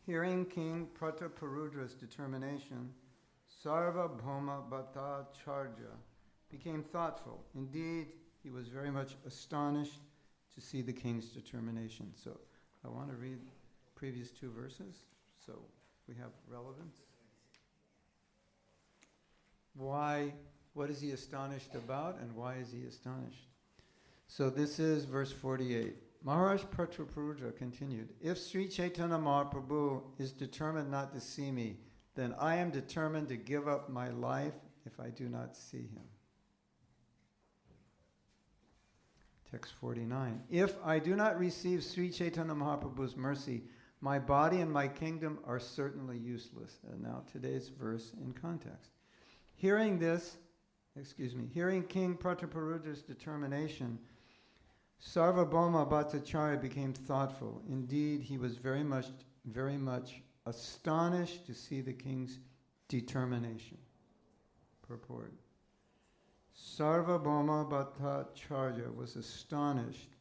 Hearing King Prataparudra's determination, Sarvabhauma Bhattacharya became thoughtful. Indeed, he was very much astonished to see the king's determination. So I want to read previous two verses so we have relevance. Why? What is he astonished about, and why is he astonished? So this is verse 48. Maharaj Prataparudra continued, if Sri Chaitanya Mahaprabhu is determined not to see me, then I am determined to give up my life if I do not see him. Text 49. If I do not receive Sri Chaitanya Mahaprabhu's mercy, my body and my kingdom are certainly useless. And now today's verse in context. Hearing King Prataparudra's determination, Sarvabhauma Bhattacharya became thoughtful. Indeed, he was very much astonished to see the king's determination. Purport. Sarvabhauma Bhattacharya was astonished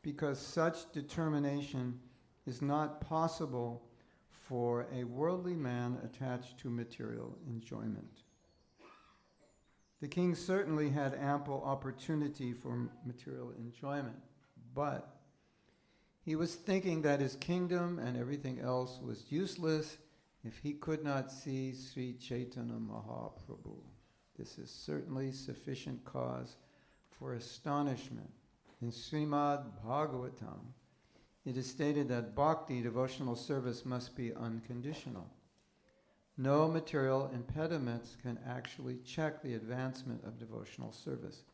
because such determination is not possible for a worldly man attached to material enjoyment. The king certainly had ample opportunity for material enjoyment, but he was thinking that his kingdom and everything else was useless if he could not see Sri Chaitanya Mahaprabhu. This is certainly sufficient cause for astonishment. In Srimad Bhagavatam, it is stated that bhakti, devotional service, must be unconditional. No material impediments can actually check the advancement of devotional service,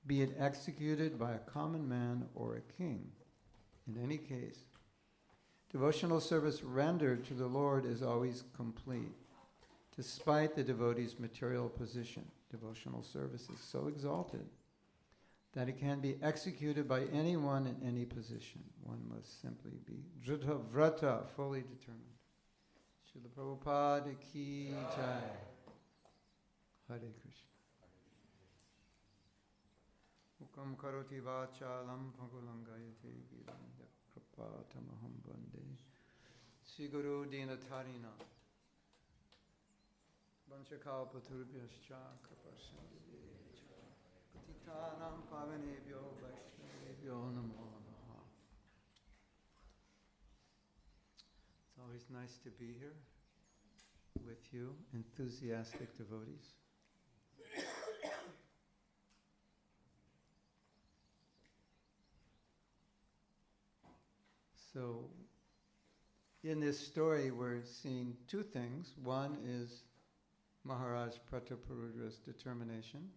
be it executed by a common man or a king. In any case, devotional service rendered to the Lord is always complete, despite the devotee's material position. Devotional service is so exalted that it can be executed by anyone in any position. One must simply be drita vrata, fully determined. Srila Prabhupada ki jai. Hare Krishna. Mukam karoti vachalam pangulangayate giram yakrapatamaham bande. Sri Guru Dinatarina. Vanchakalpaturubhyascha krapasindhubhya. Patitanam pavanebhyo vaishnavebhyo namo namaha. It's always nice to be here with you, enthusiastic devotees. So, in this story, we're seeing two things. One is Maharaj Prataparudra's determination.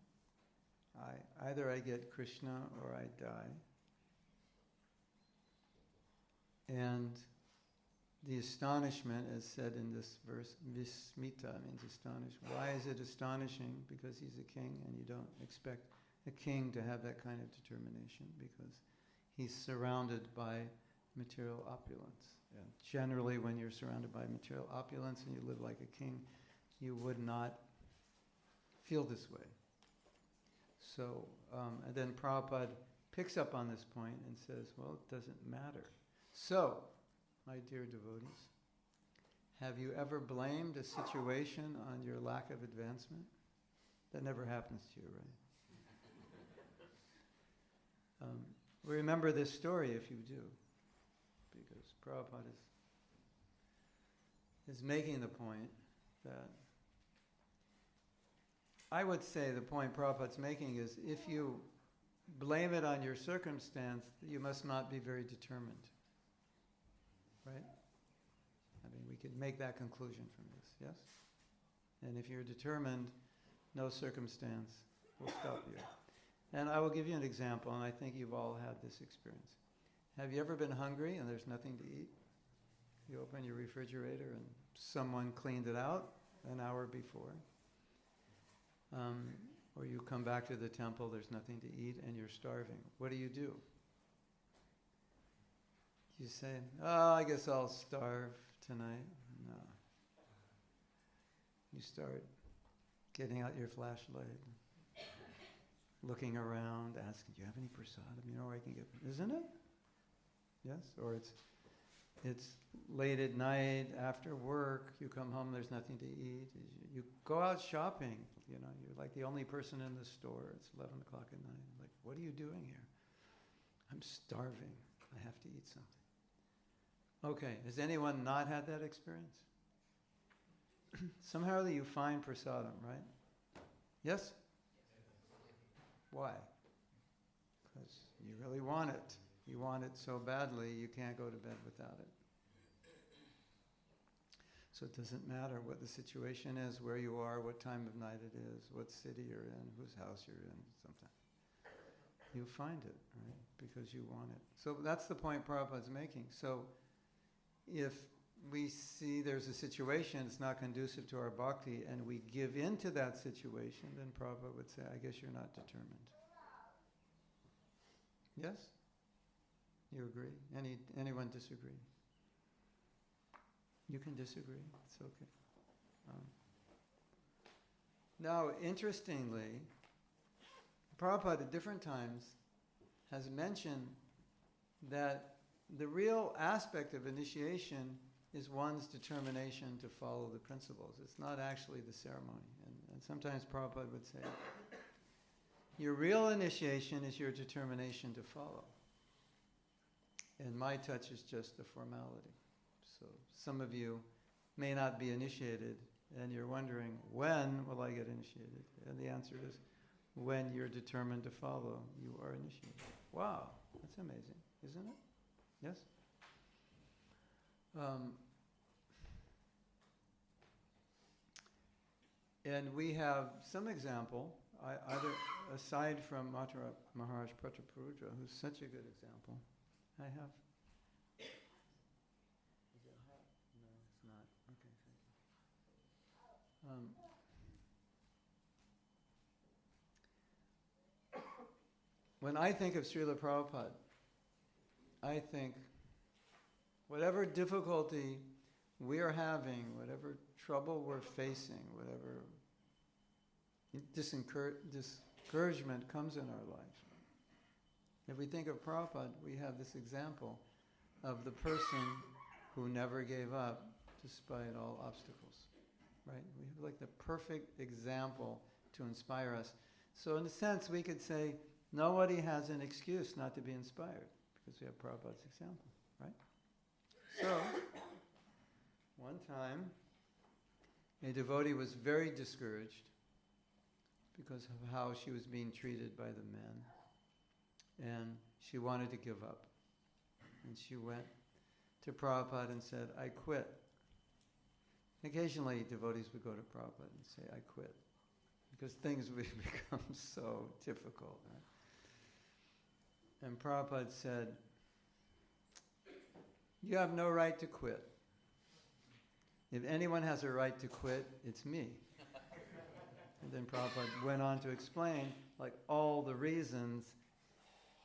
Either I get Krishna or I die. And the astonishment, as said in this verse, vismita means astonished. Why is it astonishing? Because he's a king, and you don't expect a king to have that kind of determination, because he's surrounded by material opulence. And generally, when you're surrounded by material opulence and you live like a king, you would not feel this way. So, and then Prabhupada picks up on this point and says, well, it doesn't matter. So, my dear devotees, have you ever blamed a situation on your lack of advancement? That never happens to you, right? Remember this story if you do, because Prabhupada is making the point that I would say the point Prabhupada's making is if you blame it on your circumstance, you must not be very determined. Right? I mean, we could make that conclusion from this, yes? And if you're determined, no circumstance will stop you. And I will give you an example, and I think you've all had this experience. Have you ever been hungry and there's nothing to eat? You open your refrigerator and someone cleaned it out an hour before. Or you come back to the temple, there's nothing to eat, and you're starving. What do? You say, oh, I guess I'll starve tonight. No. You start getting out your flashlight, looking around, asking, do you have any prasadam? You know where I can get, isn't it? Yes? Or it's It's late at night, after work, you come home, there's nothing to eat. You go out shopping, you're like the only person in the store. It's 11 o'clock at night. Like, what are you doing here? I'm starving. I have to eat something. Okay, has anyone not had that experience? Somehow you find prasadam, right? Yes? Why? Because you really want it. You want it so badly, you can't go to bed without it. So it doesn't matter what the situation is, where you are, what time of night it is, what city you're in, whose house you're in, sometimes. You find it, right? Because you want it. So that's the point Prabhupada's making. So if we see there's a situation that's not conducive to our bhakti and we give in to that situation, then Prabhupada would say, I guess you're not determined. Yes? You agree? Anyone disagree? You can disagree. It's okay. Now, interestingly, Prabhupada at different times has mentioned that the real aspect of initiation is one's determination to follow the principles. It's not actually the ceremony. And sometimes Prabhupada would say, your real initiation is your determination to follow. And my touch is just a formality. So some of you may not be initiated, and you're wondering, when will I get initiated? And the answer is, when you're determined to follow, you are initiated. Wow, that's amazing, isn't it? Yes? And we have some example, either aside from Maharaj Prataparudra, who's such a good example. I have. Is it hot? No, it's not. Okay, thank you. When I think of Srila Prabhupada, I think whatever difficulty we are having, whatever trouble we're facing, whatever discouragement comes in our lives, if we think of Prabhupada, we have this example of the person who never gave up despite all obstacles, right? We have like the perfect example to inspire us. So in a sense, we could say nobody has an excuse not to be inspired because we have Prabhupada's example, right? So, one time, a devotee was very discouraged because of how she was being treated by the men. And she wanted to give up. And she went to Prabhupada and said, I quit. Occasionally, devotees would go to Prabhupada and say, I quit. Because things would become so difficult. Right? And Prabhupada said, you have no right to quit. If anyone has a right to quit, it's me. And then Prabhupada went on to explain, like, all the reasons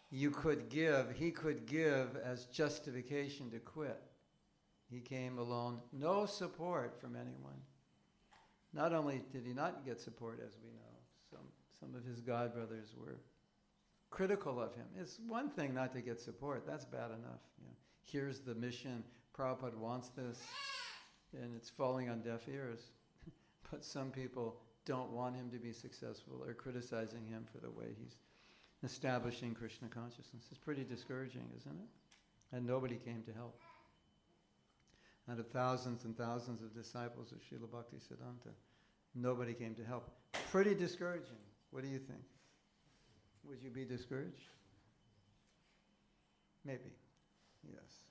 he could give as justification to quit. He came alone, no support from anyone. Not only did he not get support, as we know, some of his godbrothers were critical of him. It's one thing not to get support, that's bad enough. Here's the mission, Prabhupada wants this, and it's falling on deaf ears. But some people don't want him to be successful or criticizing him for the way he's establishing Krishna consciousness. It's pretty discouraging, isn't it? And nobody came to help. Out of thousands and thousands of disciples of Srila Bhaktisiddhanta, nobody came to help. Pretty discouraging. What do you think? Would you be discouraged? Maybe. Yes.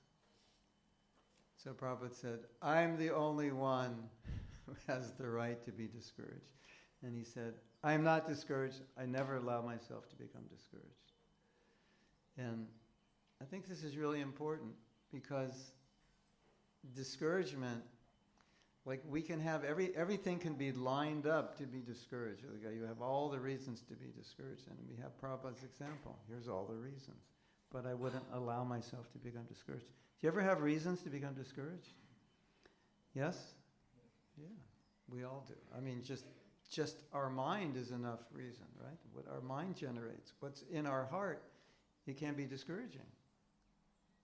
So Prabhupada said, I'm the only one who has the right to be discouraged. And he said, I'm not discouraged. I never allow myself to become discouraged. And I think this is really important because discouragement, like we can have, everything can be lined up to be discouraged. You have all the reasons to be discouraged. And we have Prabhupada's example. Here's all the reasons. But I wouldn't allow myself to become discouraged. Do you ever have reasons to become discouraged? Yes? Yeah, we all do. I mean, just our mind is enough reason, right? What our mind generates, what's in our heart, it can be discouraging,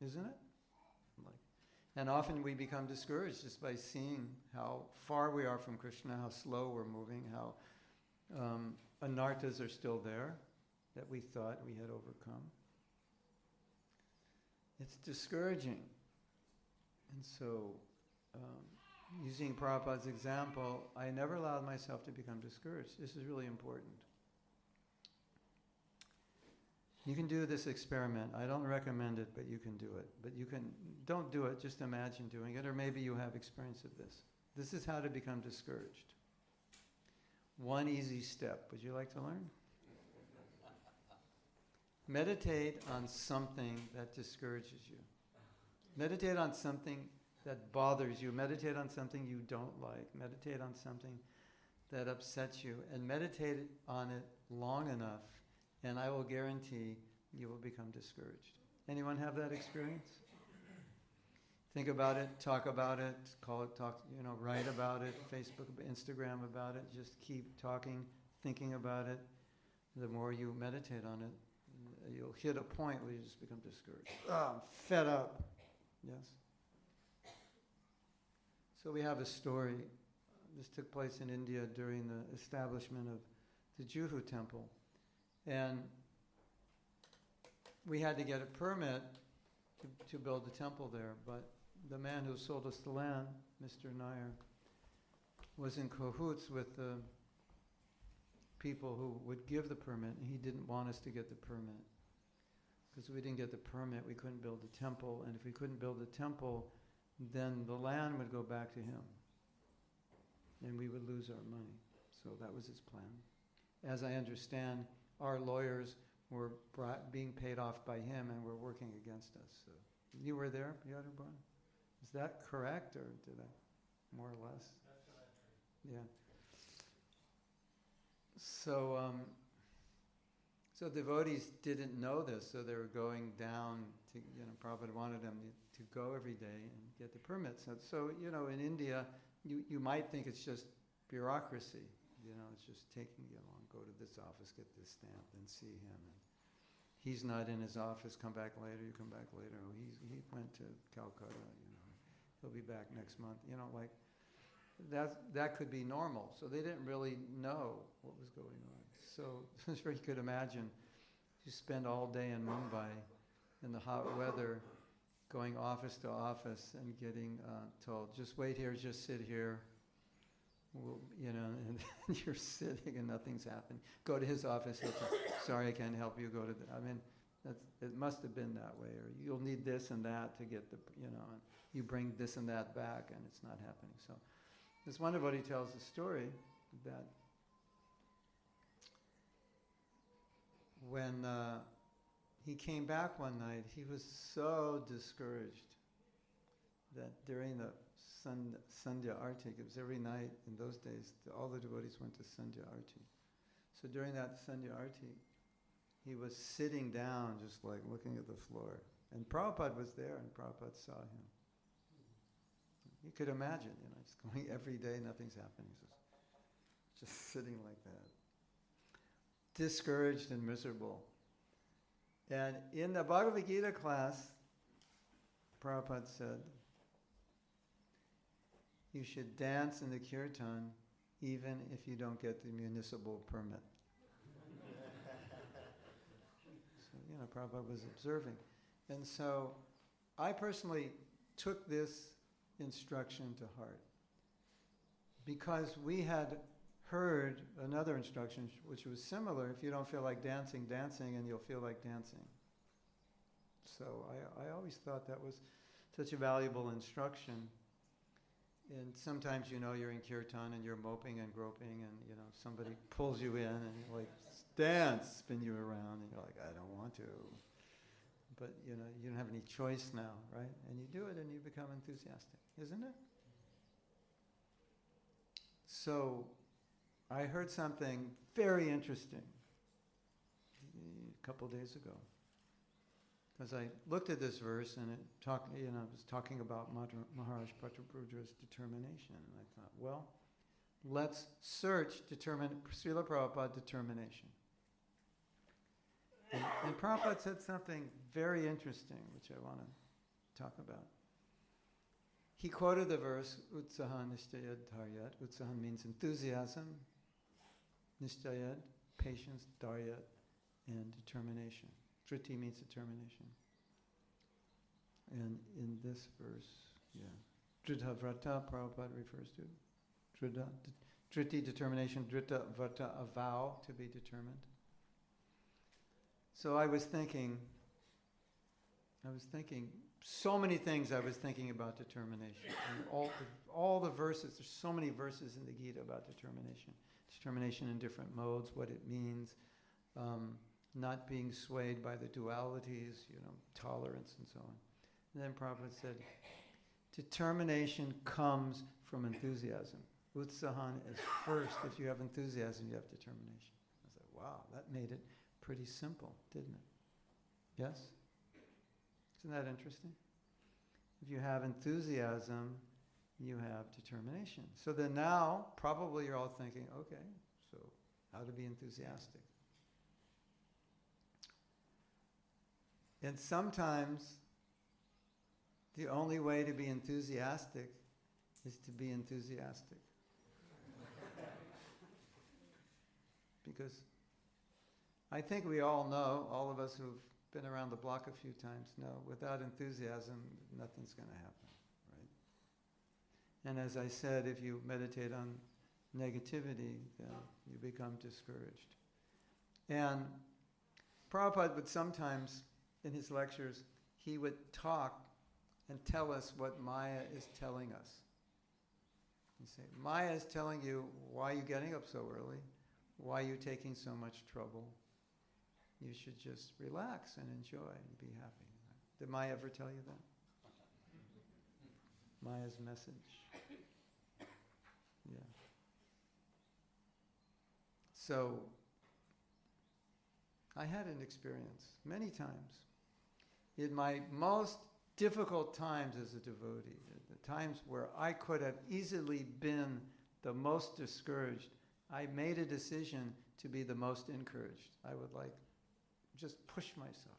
isn't it? Like, And often we become discouraged just by seeing how far we are from Krishna, how slow we're moving, how anarthas are still there that we thought we had overcome. It's discouraging. And so, using Prabhupada's example, I never allowed myself to become discouraged. This is really important. You can do this experiment. I don't recommend it, but you can do it. But you can, don't do it, just imagine doing it, or maybe you have experience of this. This is how to become discouraged. One easy step. Would you like to learn? Meditate on something that discourages you. Meditate on something that bothers you. Meditate on something you don't like. Meditate on something that upsets you. And meditate on it long enough, and I will guarantee you will become discouraged. Anyone have that experience? Think about it, talk about it, write about it, Facebook, Instagram about it. Just keep talking, thinking about it. The more you meditate on it, you'll hit a point where you just become discouraged. I'm fed up. Yes? So we have a story. This took place in India during the establishment of the Juhu temple. And we had to get a permit to build the temple there, but the man who sold us the land, Mr. Nair, was in cahoots with the people who would give the permit, and he didn't want us to get the permit. Because if we didn't get the permit, we couldn't build the temple, and if we couldn't build the temple, then the land would go back to him, and we would lose our money. So that was his plan. As I understand, our lawyers were being paid off by him and were working against us. So you were there, Yadubran? Is that correct, or did I, more or less? That's what I heard. Yeah. So devotees didn't know this, so they were going down to, Prabhupada wanted them to go every day and get the permits. So in India, you might think it's just bureaucracy. It's just taking you along, go to this office, get this stamp, then see him. And he's not in his office, come back later, you come back later. Oh, he went to Calcutta, he'll be back next month. That could be normal. So they didn't really know what was going on. So you could imagine, you spend all day in Mumbai in the hot weather, going office to office and getting told, just wait here, just sit here. And you're sitting and nothing's happening. Go to his office, he'll say, sorry, I can't help you. Go to it must have been that way. Or you'll need this and that to get and you bring this and that back and it's not happening. So this one devotee tells a story that when he came back one night, he was so discouraged that during the Sandhya Arti, it was every night in those days, all the devotees went to Sandhya Arti. So during that Sandhya Arti, he was sitting down just like looking at the floor. And Prabhupada was there and Prabhupada saw him. You could imagine, just going every day, nothing's happening. Just sitting like that. Discouraged and miserable. And in the Bhagavad Gita class, Prabhupada said, you should dance in the kirtan even if you don't get the municipal permit. So, Prabhupada was observing. And so I personally took this instruction to heart because we had heard another instruction which was similar. If you don't feel like dancing, and you'll feel like dancing. So I always thought that was such a valuable instruction. And sometimes, you're in kirtan and you're moping and groping and, somebody pulls you in and you're like, dance, spin you around. And you're like, I don't want to. But, you don't have any choice now, right? And you do it and you become enthusiastic, isn't it? So I heard something very interesting a couple days ago. Because I looked at this verse and it was talking about Maharaj Prataparudra's determination. And I thought, well, let's search Srila Prabhupada determination. And Prabhupada said something very interesting, which I want to talk about. he quoted the verse, Utsaha Nishtayad Dharyat. Utsaha means enthusiasm, Nishtayad, patience, Dharyat, and determination. Driti means determination. And in this verse, Dridha Vrata, Prabhupada refers to. Driti, determination, Drita Vrata, a vow to be determined. So I was thinking, so many things I was thinking about determination. And all the verses, there's so many verses in the Gita about determination. Determination in different modes, what it means, not being swayed by the dualities, tolerance and so on. And then Prabhupada said, determination comes from enthusiasm. Utsahan is first. If you have enthusiasm, you have determination. I was like, wow, that made it pretty simple, didn't it? Yes? Isn't that interesting? If you have enthusiasm, you have determination. So then now, probably you're all thinking, okay, so how to be enthusiastic? And sometimes the only way to be enthusiastic is to be enthusiastic. Because I think we all know, all of us who've been around the block a few times know, without enthusiasm, nothing's going to happen, right? And as I said, if you meditate on negativity, then you become discouraged. And Prabhupada would sometimes, in his lectures, he would talk and tell us what Maya is telling us. He'd say, Maya is telling you, why are you getting up so early? Why are you taking so much trouble? You should just relax and enjoy and be happy. Did Maya ever tell you that? Maya's message. Yeah. So, I had an experience many times. In my most difficult times as a devotee, the times where I could have easily been the most discouraged, I made a decision to be the most encouraged. I would just push myself.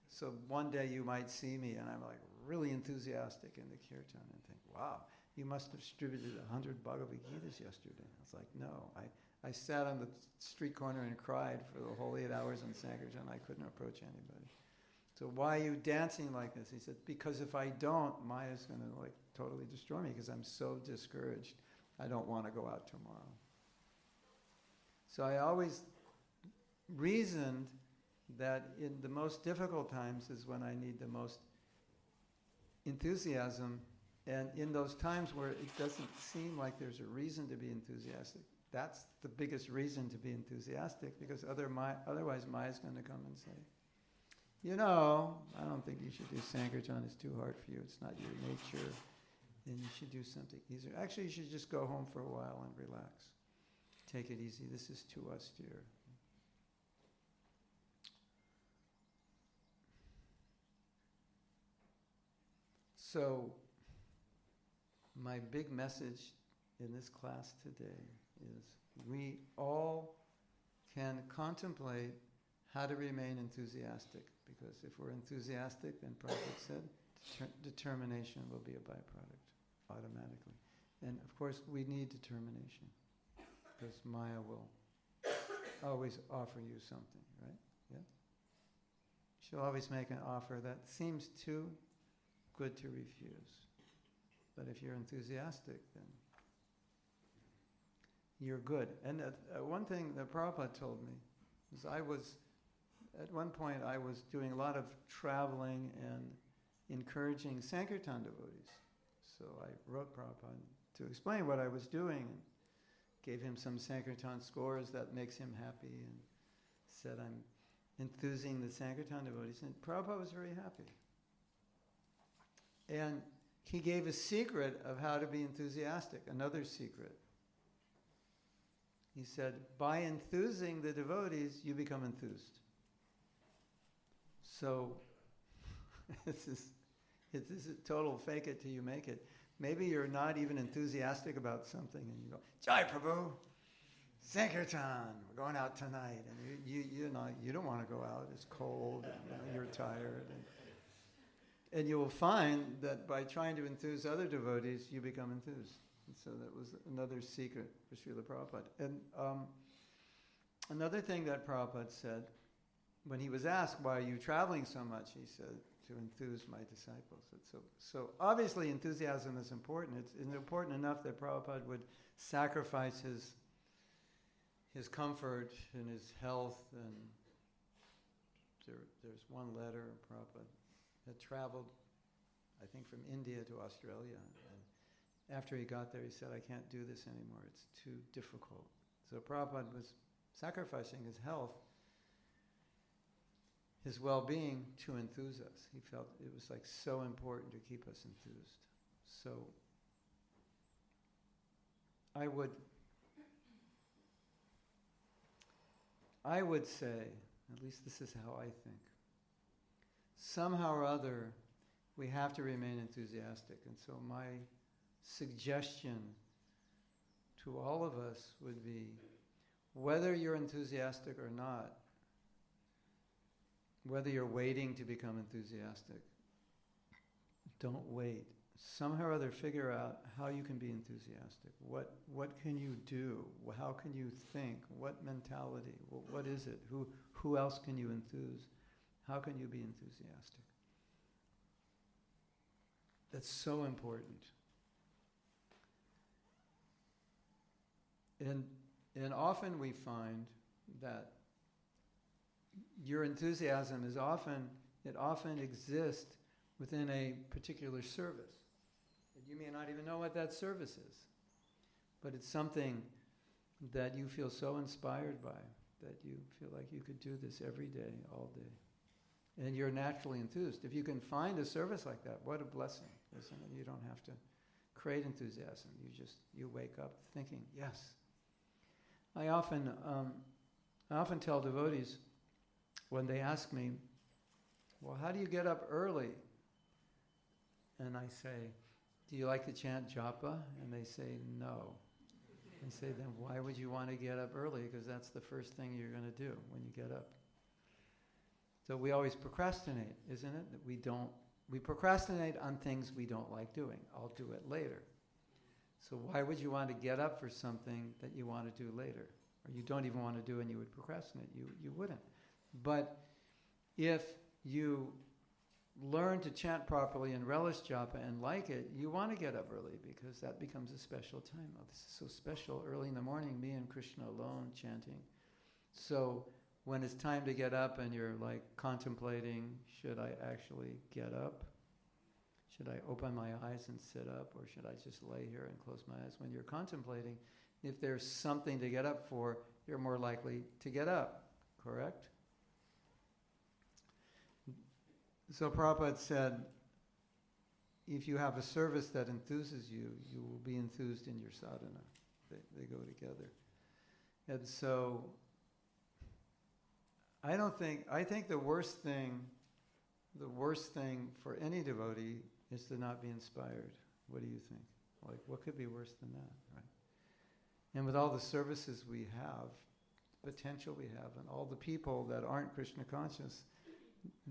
So one day you might see me and I'm really enthusiastic in the kirtan and think, wow, you must have distributed 100 Bhagavad Gitas yesterday. I was like, no. I sat on the street corner and cried for the whole 8 hours in Sankirtan. I couldn't approach anybody. So why are you dancing like this? He said, because if I don't, Maya's going to totally destroy me because I'm so discouraged. I don't want to go out tomorrow. So I always reasoned that in the most difficult times is when I need the most enthusiasm, and in those times where it doesn't seem like there's a reason to be enthusiastic, that's the biggest reason to be enthusiastic, because otherwise Maya's going to come and say, I don't think you should do Sankirtan, it's too hard for you, it's not your nature, and you should do something easier. Actually, you should just go home for a while and relax. Take it easy, this is too austere. So, my big message in this class today is we all can contemplate how to remain enthusiastic, because if we're enthusiastic, then Prabhupada said, determination will be a byproduct automatically. And of course, we need determination, because Maya will always offer you something, right? Yeah? She'll always make an offer that seems too good to refuse. But if you're enthusiastic, then you're good. And one thing that Prabhupada told me is at one point I was doing a lot of traveling and encouraging Sankirtan devotees. So I wrote Prabhupada to explain what I was doing and gave him some Sankirtan scores that makes him happy, and said I'm enthusing the Sankirtan devotees. And Prabhupada was very happy. And he gave a secret of how to be enthusiastic, another secret. He said, by enthusing the devotees, you become enthused. So, this is a total fake it till you make it. Maybe you're not even enthusiastic about something and you go, Jai Prabhu, Sankirtan, we're going out tonight. And you don't want to go out, it's cold, and you're tired. And you will find that by trying to enthuse other devotees, you become enthused. And so that was another secret for Srila Prabhupada. And another thing that Prabhupada said, when he was asked, why are you traveling so much? He said, to enthuse my disciples. So obviously enthusiasm is important. It's important enough that Prabhupada would sacrifice his comfort and his health. And there's one letter Prabhupada had traveled, I think, from India to Australia. And after he got there, he said, I can't do this anymore. It's too difficult. So Prabhupada was sacrificing his health, his well-being, to enthuse us. He felt it was like so important to keep us enthused. So I would say, at least this is how I think, somehow or other we have to remain enthusiastic. And so my suggestion to all of us would be, whether you're enthusiastic or not, whether you're waiting to become enthusiastic, don't wait. Somehow or other figure out how you can be enthusiastic. What can you do? How can you think? What mentality? What is it? Who else can you enthuse? How can you be enthusiastic? That's so important. And often we find that your enthusiasm often exists within a particular service. And you may not even know what that service is, but it's something that you feel so inspired by, that you feel like you could do this every day, all day. And you're naturally enthused. If you can find a service like that, what a blessing, isn't it? You don't have to create enthusiasm. You wake up thinking, yes. I often tell devotees, when they ask me, well, how do you get up early? And I say, do you like to chant japa? And they say, no. I say, then why would you want to get up early? Because that's the first thing you're going to do when you get up. So we always procrastinate, isn't it? That we procrastinate on things we don't like doing. I'll do it later. So why would you want to get up for something that you want to do later? Or you don't even want to do and you would procrastinate? You wouldn't. But if you learn to chant properly and relish japa and like it, you want to get up early because that becomes a special time. Oh, this is so special. Early in the morning, me and Krishna alone chanting. So when it's time to get up and you're like contemplating, should I actually get up? Should I open my eyes and sit up? Or should I just lay here and close my eyes? When you're contemplating, if there's something to get up for, you're more likely to get up, correct? So Prabhupada said, if you have a service that enthuses you, you will be enthused in your sadhana. They go together. And so I think the worst thing for any devotee is to not be inspired. What do you think? Like, what could be worse than that, right? And with all the services we have, potential we have, and all the people that aren't Krishna conscious,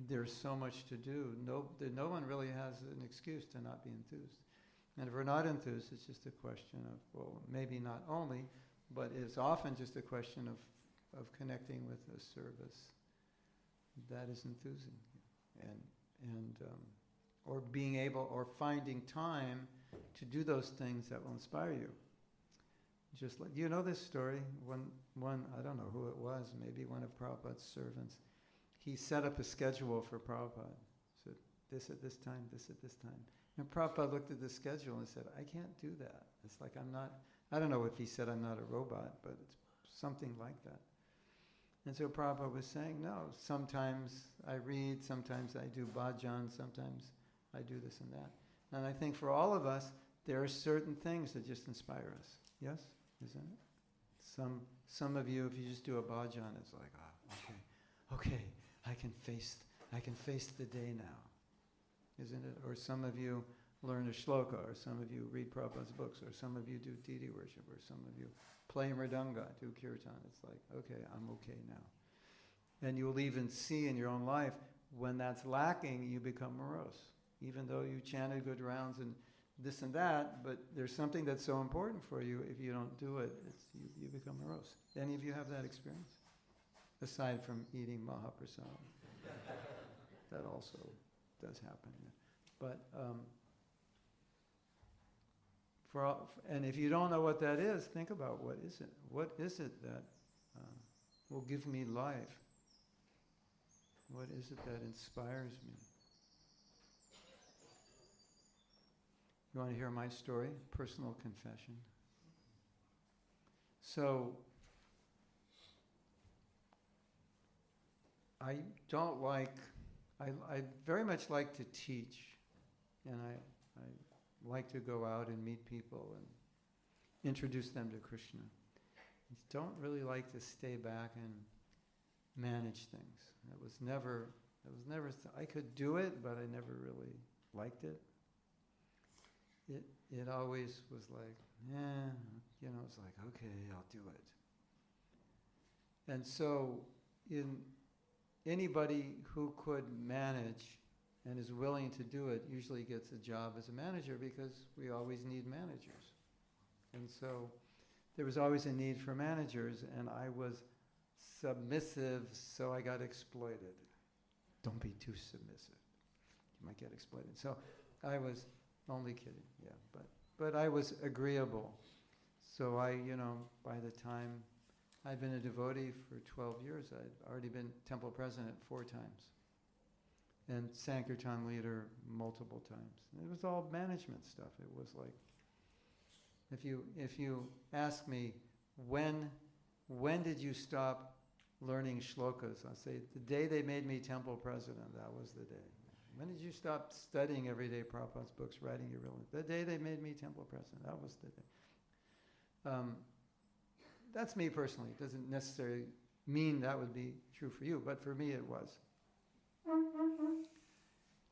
there's so much to do. No one really has an excuse to not be enthused. And if we're not enthused, it's just a question of, well, maybe not only, but it's often just a question of connecting with a service that is enthusing, and or being able, or finding time to do those things that will inspire you. Just like, you know this story? One, I don't know who it was, maybe one of Prabhupada's servants. He set up a schedule for Prabhupada. Said, this at this time, this at this time. And Prabhupada looked at the schedule and said, I can't do that. It's like I don't know if he said I'm not a robot, but it's something like that. And so Prabhupada was saying, no, sometimes I read, sometimes I do bhajan, sometimes I do this and that. And I think for all of us, there are certain things that just inspire us. Yes? Isn't it? Some of you, if you just do a bhajan, it's like, okay, I can face the day now. Isn't it? Or some of you learn a shloka, or some of you read Prabhupada's books, or some of you do deity worship, or some of you play mridanga, do kirtan. It's like, okay, I'm okay now. And you will even see in your own life, when that's lacking, you become morose. even though you chanted good rounds and this and that, but there's something that's so important for you. If you don't do it, you become morose. Any of you have that experience? Aside from eating Mahaprasad. That also does happen. Yeah. But and if you don't know what that is, think about what is it? What is it that will give me life? What is it that inspires me? You want to hear my story? Personal confession. So, I don't like, I very much like to teach, and I like to go out and meet people and introduce them to Krishna. I don't really like to stay back and manage things. I could do it, but I never really liked it. It always was like, it's like, okay, I'll do it. And so, anybody who could manage and is willing to do it usually gets a job as a manager, because we always need managers. And so there was always a need for managers, and I was submissive, so I got exploited. Don't be too submissive. You might get exploited. So I was only kidding, yeah, but I was agreeable. So by the time I'd been a devotee for 12 years, I'd already been temple president 4 times. And Sankirtan leader multiple times. It was all management stuff. It was like, if you ask me, when did you stop learning shlokas? I'll say, the day they made me temple president, that was the day. When did you stop studying everyday Prabhupada's books, writing your real? The day they made me temple president, that was the day. That's me personally. It doesn't necessarily mean that would be true for you, but for me it was.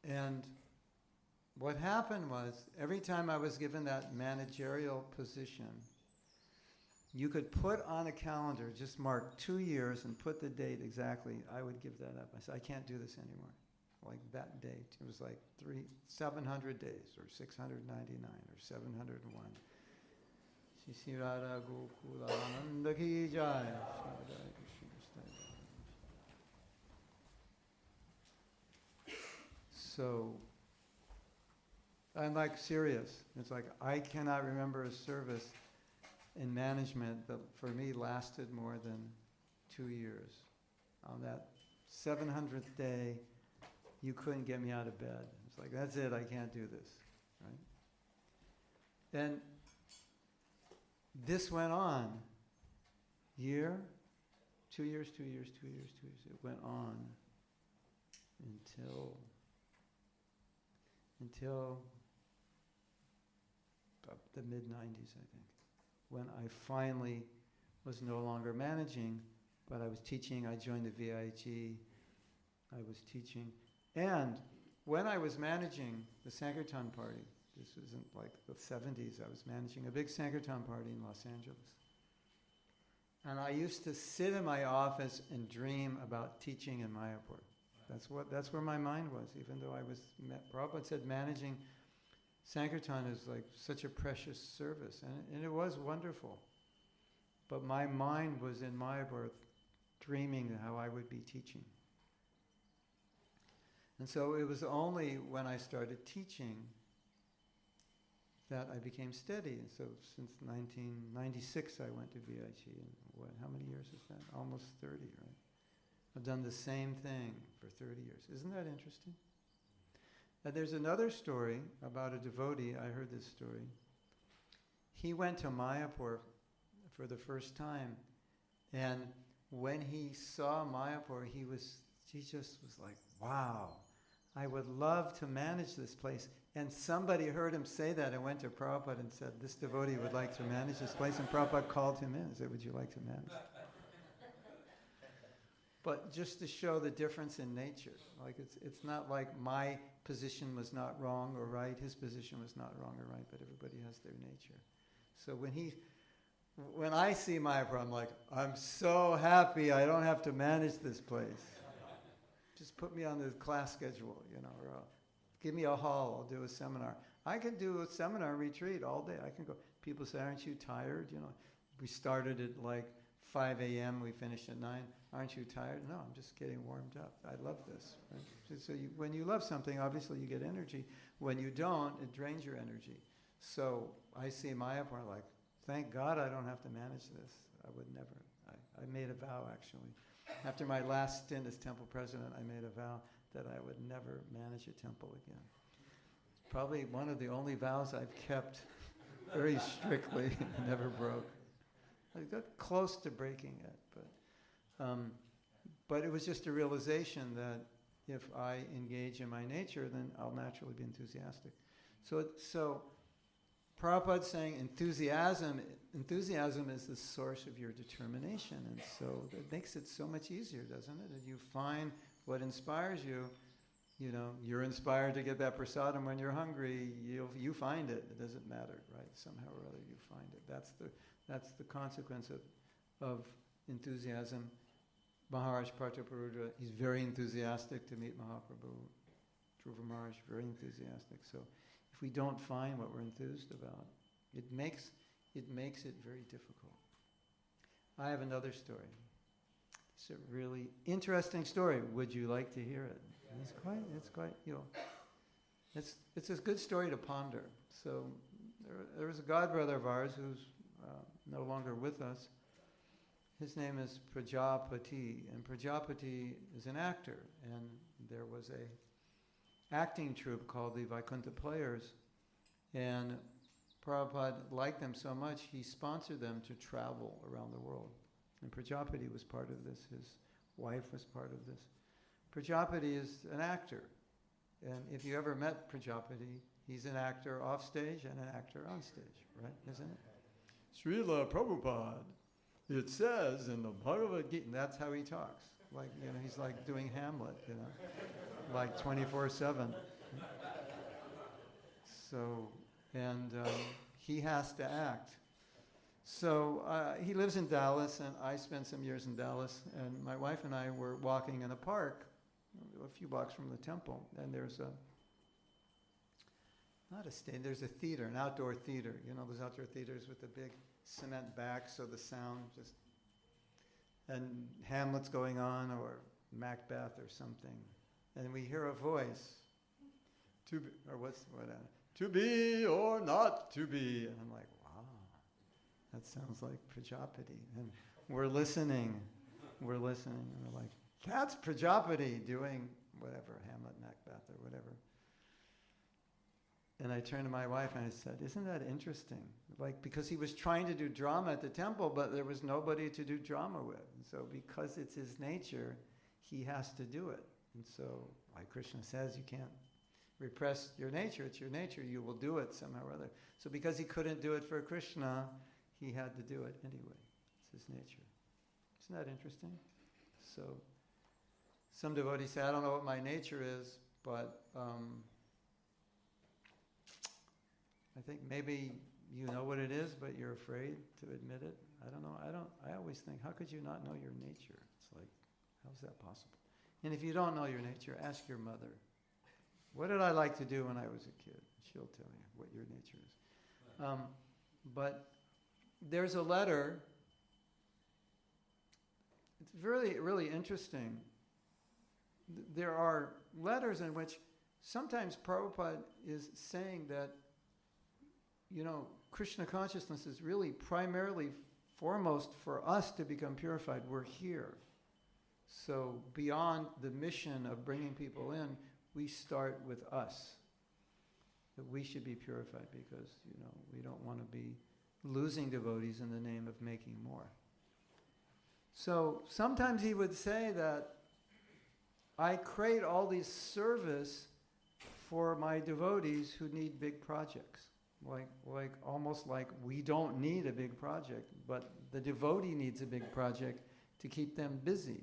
And what happened was, every time I was given that managerial position, you could put on a calendar, just mark 2 years and put the date exactly, I would give that up. I said, I can't do this anymore. Like that date. It was like 700 days, or 699, or 701. Shishirada Gokula Ananda Ki Jai. So, I'm like serious. It's like, I cannot remember a service in management that for me lasted more than 2 years. On that 700th day, you couldn't get me out of bed. It's like, that's it, I can't do this, right? And this went on, year, 2 years, 2 years, 2 years, 2 years. It went on until the mid-90s, I think, when I finally was no longer managing, but I was teaching. I joined the VIG. I was teaching. And when I was managing the Sankirtan party, this wasn't like the 70s, I was managing a big Sankirtan party in Los Angeles. And I used to sit in my office and dream about teaching in Mayapur. That's where my mind was, even though I was, Prabhupada said managing Sankirtan is like such a precious service, and it was wonderful. But my mind was in Mayapur dreaming how I would be teaching. And so it was only when I started teaching that I became steady. And so since 1996 I went to VIG, and how many years is that? Almost 30, right? I've done the same thing for 30 years. Isn't that interesting? Now, there's another story about a devotee. I heard this story. He went to Mayapur for the first time, and when he saw Mayapur, he just was like, wow, I would love to manage this place. And somebody heard him say that and went to Prabhupada and said, this devotee would like to manage this place. And Prabhupada called him in and said, would you like to manage? But just to show the difference in nature. Like it's not like my position was not wrong or right, his position was not wrong or right, but everybody has their nature. So when I see Mayapur, I'm like, I'm so happy I don't have to manage this place. Just put me on the class schedule, or Give me a hall, I'll do a seminar. I can do a seminar retreat all day. I can go. People say, aren't you tired? We started at like 5 a.m., we finished at 9. Aren't you tired? No, I'm just getting warmed up. I love this. Right? So when you love something, obviously you get energy. When you don't, it drains your energy. So I see Mayapur like, thank God I don't have to manage this. I would never. I made a vow, actually. After my last stint as temple president, I made a vow that I would never manage a temple again. It's probably one of the only vows I've kept very strictly and never broke. I got close to breaking it, but it was just a realization that if I engage in my nature, then I'll naturally be enthusiastic. So Prabhupada's saying enthusiasm is the source of your determination, and so it makes it so much easier, doesn't it? And you find what inspires you. You're inspired to get that prasadam when you're hungry. You find it. It doesn't matter, right? Somehow or other, you find it. That's the consequence of enthusiasm. Maharaj Prataparudra, he's very enthusiastic to meet Mahaprabhu. Dhruva Maharaj, very enthusiastic. So if we don't find what we're enthused about, it makes it very difficult. I have another story. It's a really interesting story. Would you like to hear it? It's quite, it's a good story to ponder. So there was a godbrother of ours who's no longer with us. His name is Prajapati, and Prajapati is an actor. And there was a acting troupe called the Vaikuntha Players, and Prabhupada liked them so much, he sponsored them to travel around the world. And Prajapati was part of this. His wife was part of this. Prajapati is an actor. And if you ever met Prajapati, he's an actor off stage and an actor on stage, right? Isn't it? Srila Prabhupada, it says in the Bhagavad Gita, that's how he talks. Like, he's like doing Hamlet, like 24/7. So, and he has to act. So he lives in Dallas, and I spent some years in Dallas, and my wife and I were walking in a park a few blocks from the temple, and there's there's a theater, an outdoor theater. Those outdoor theaters with the big cement back, so the sound just, and Hamlet's going on, or Macbeth or something, and we hear a voice, to be or not to be, and I'm like, wow, that sounds like Prajapati, and we're listening, and we're like, that's Prajapati doing whatever, Hamlet, Macbeth, or whatever. And I turned to my wife and I said, isn't that interesting? Because he was trying to do drama at the temple, but there was nobody to do drama with. And so because it's his nature, he has to do it. And so, like Krishna says, you can't repress your nature. It's your nature. You will do it somehow or other. So because he couldn't do it for Krishna, he had to do it anyway. It's his nature. Isn't that interesting? So some devotees say, I don't know what my nature is, but I think maybe you know what it is, but you're afraid to admit it. I don't know. I always think, how could you not know your nature? It's like, how's that possible? And if you don't know your nature, ask your mother. What did I like to do when I was a kid? She'll tell you what your nature is. But there's a letter. It's really, really interesting. There are letters in which sometimes Prabhupada is saying that, Krishna consciousness is really primarily foremost for us to become purified. We're here. So beyond the mission of bringing people in, we start with us. That we should be purified because, we don't want to be losing devotees in the name of making more. So sometimes he would say that I create all these service for my devotees who need big projects. Like almost like we don't need a big project, but the devotee needs a big project to keep them busy.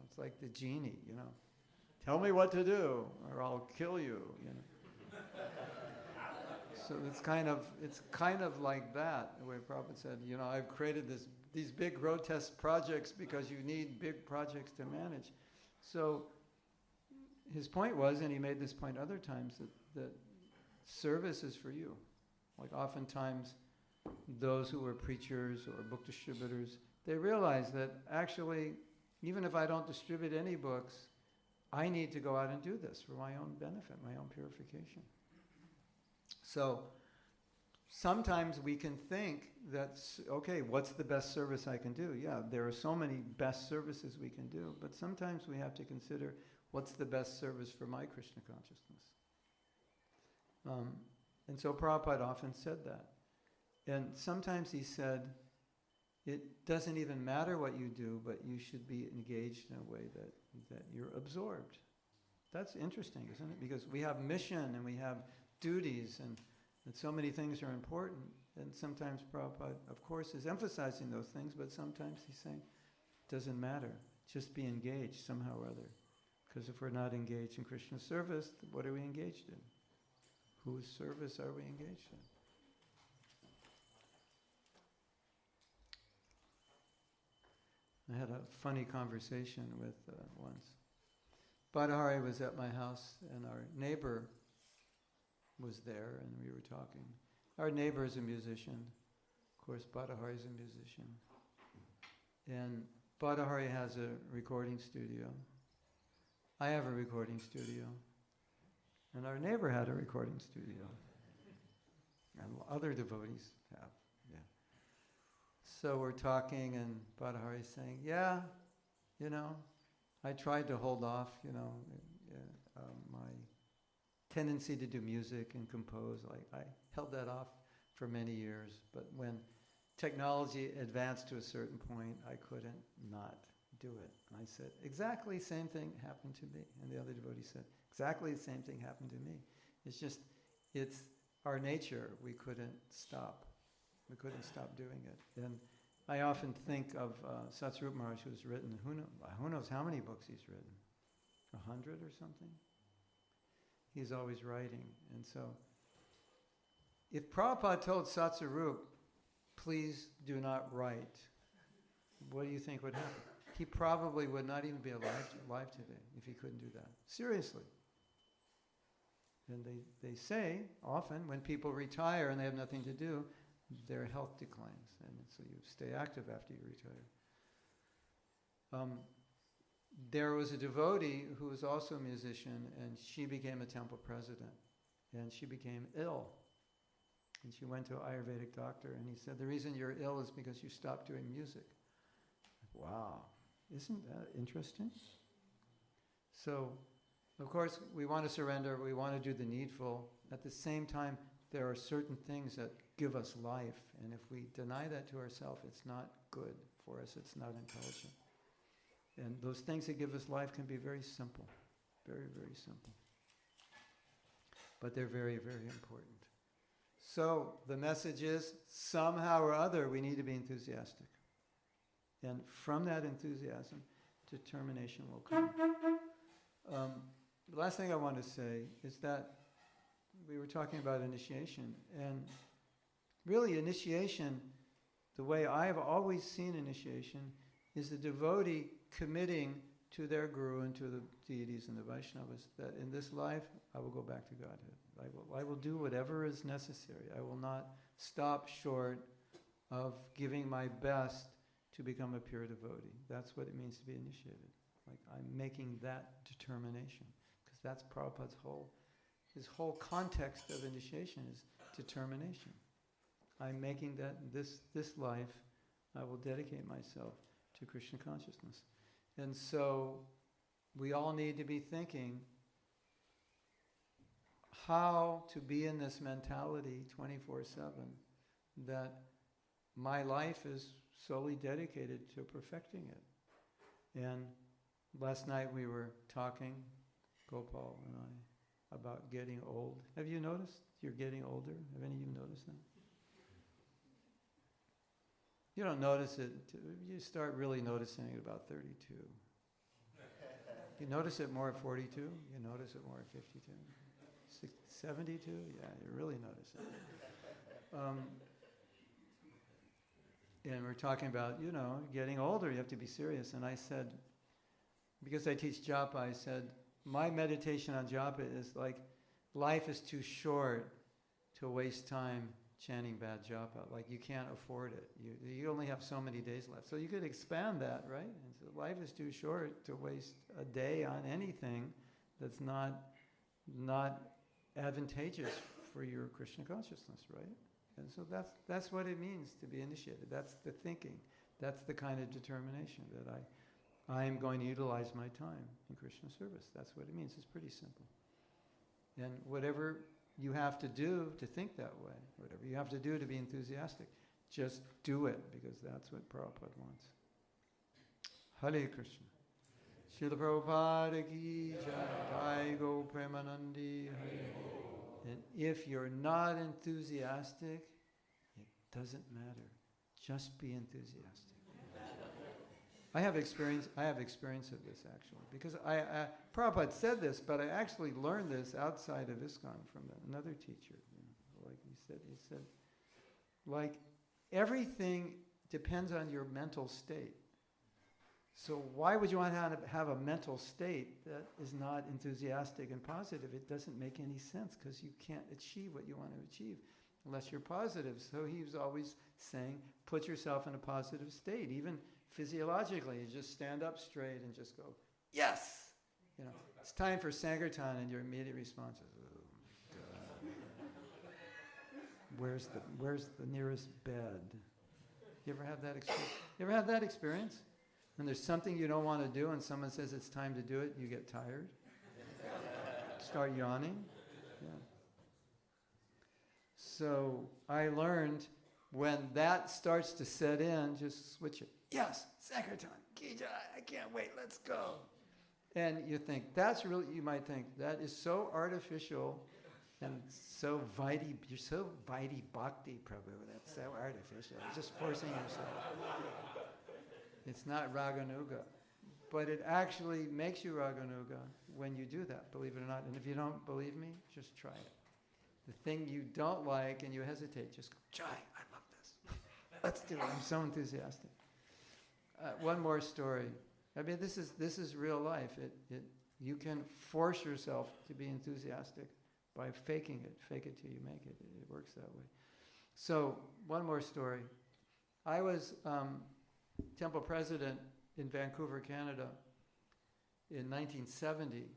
It's like the genie, Tell me what to do or I'll kill you, So it's kind of like that, the way Prabhupada said, I've created these big grotesque projects because you need big projects to manage. So his point was, and he made this point other times, that service is for you. Like oftentimes, those who were preachers or book distributors, they realized that actually, even if I don't distribute any books, I need to go out and do this for my own benefit, my own purification. So sometimes we can think that, okay, what's the best service I can do? Yeah, there are so many best services we can do, but sometimes we have to consider what's the best service for my Krishna consciousness. And so Prabhupada often said that. And sometimes he said, it doesn't even matter what you do, but you should be engaged in a way that you're absorbed. That's interesting, isn't it? Because we have mission and we have duties and so many things are important. And sometimes Prabhupada, of course, is emphasizing those things, but sometimes he's saying, it doesn't matter. Just be engaged somehow or other. Because if we're not engaged in Krishna service, what are we engaged in? Whose service are we engaged in? I had a funny conversation with once. Badahari was at my house and our neighbor was there and we were talking. Our neighbor is a musician. Of course, Badahari is a musician. And Badahari has a recording studio. I have a recording studio. And our neighbor had a recording studio. And other devotees have, yeah. So we're talking and Badahari's saying, yeah, I tried to hold off, my tendency to do music and compose. I held that off for many years, but when technology advanced to a certain point, I couldn't not do it. And I said, exactly the same thing happened to me. And the other devotee said, exactly the same thing happened to me. It's our nature. We couldn't stop. We couldn't stop doing it. And I often think of Satsarup Maharaj, who's written, who knows how many books he's written? 100 or something? He's always writing. And so, if Prabhupada told Satsarup, please do not write, what do you think would happen? He probably would not even be alive today if he couldn't do that. Seriously. And they say, often, when people retire and they have nothing to do, their health declines. And so you stay active after you retire. There was a devotee who was also a musician, and she became a temple president. And she became ill. And she went to an Ayurvedic doctor, and he said, the reason you're ill is because you stopped doing music. Wow. Isn't that interesting? So, of course, we want to surrender, we want to do the needful. At the same time, there are certain things that give us life, and if we deny that to ourselves, it's not good for us, it's not intelligent. And those things that give us life can be very simple, very, very simple. But they're very, very important. So, the message is, somehow or other, we need to be enthusiastic. And from that enthusiasm, determination will come. The last thing I want to say is that we were talking about initiation. And really initiation, the way I've always seen initiation, is the devotee committing to their guru and to the deities and the Vaishnavas that in this life, I will go back to Godhead. I will do whatever is necessary. I will not stop short of giving my best to become a pure devotee. That's what it means to be initiated. Like I'm making that determination. Because that's Prabhupada's his whole context of initiation is determination. I'm making that this life, I will dedicate myself to Krishna consciousness. And so we all need to be thinking how to be in this mentality 24/7 that my life is solely dedicated to perfecting it. And last night we were talking, Gopal and I, about getting old. Have you noticed you're getting older? Have any of you noticed that? You don't notice it, you start really noticing it about 32. You notice it more at 42, you notice it more at 52. 72, yeah, you really notice it. And we're talking about, getting older, you have to be serious. And I said, because I teach japa, I said, my meditation on japa is like, life is too short to waste time chanting bad japa. Like, you can't afford it. You only have so many days left. So you could expand that, right? And so life is too short to waste a day on anything that's not advantageous for your Krishna consciousness, right? And so that's what it means to be initiated. That's the thinking. That's the kind of determination that I am going to utilize my time in Krishna service. That's what it means. It's pretty simple. And whatever you have to do to think that way, whatever you have to do to be enthusiastic, just do it, because that's what Prabhupada wants. Hare Krishna. Srila Prabhupada ki jai, Jai Go Premanandi Hare. And if you're not enthusiastic, it doesn't matter. Just be enthusiastic. I have experience of this, actually, because Prabhupada said this, but I actually learned this outside of ISKCON from another teacher. Like he said, like, everything depends on your mental state. So why would you want to have a mental state that is not enthusiastic and positive? It doesn't make any sense, because you can't achieve what you want to achieve unless you're positive. So he was always saying, put yourself in a positive state, even physiologically. You just stand up straight and just go, yes! You know, it's time for Sankirtan, and your immediate response is, oh my God. Where's the nearest bed? You ever have that experience? You ever have that experience? When there's something you don't want to do and someone says it's time to do it, you get tired? Start yawning? Yeah. So I learned, when that starts to set in, just switch it. Yes, Sankirtan, Kijai, I can't wait, let's go. And you think, you might think, that is so artificial and so you're so Vaidhi Bhakti, Prabhu, that's so artificial. You're just forcing yourself. It's not Raganuga. But it actually makes you Raganuga when you do that, believe it or not. And if you don't believe me, just try it. The thing you don't like and you hesitate, just go, Jai, I love this. Let's do it. I'm so enthusiastic. One more story. I mean, this is real life. You can force yourself to be enthusiastic by faking it. Fake it till you make it. It works that way. So, one more story. I was temple president in Vancouver, Canada in 1970.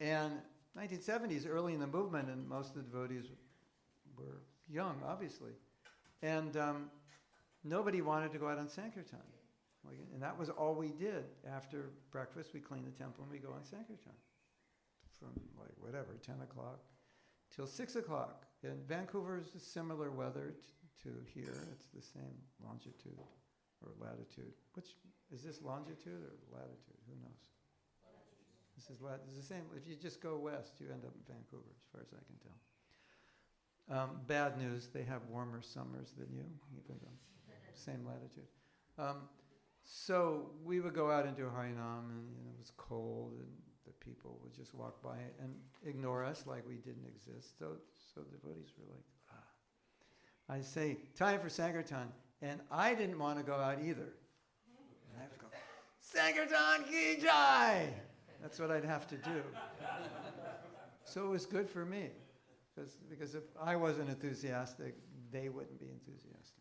And 1970 is early in the movement, and most of the devotees were young, obviously. And nobody wanted to go out on Sankirtan. And that was all we did. After breakfast, we clean the temple and we go on Sankirtan. From 10 o'clock till 6 o'clock. And Vancouver is a similar weather to here. It's the same longitude or latitude. Is this longitude or latitude? Who knows? This is the same. If you just go west, you end up in Vancouver, as far as I can tell. Bad news, they have warmer summers than you, even though same latitude. So we would go out and do Harinam, and it was cold, and the people would just walk by and ignore us like we didn't exist. So devotees were like, ah. I say, time for Sankirtan, and I didn't want to go out either. And I have to go, Sankirtan ki jai! That's what I'd have to do. So it was good for me, because if I wasn't enthusiastic, they wouldn't be enthusiastic.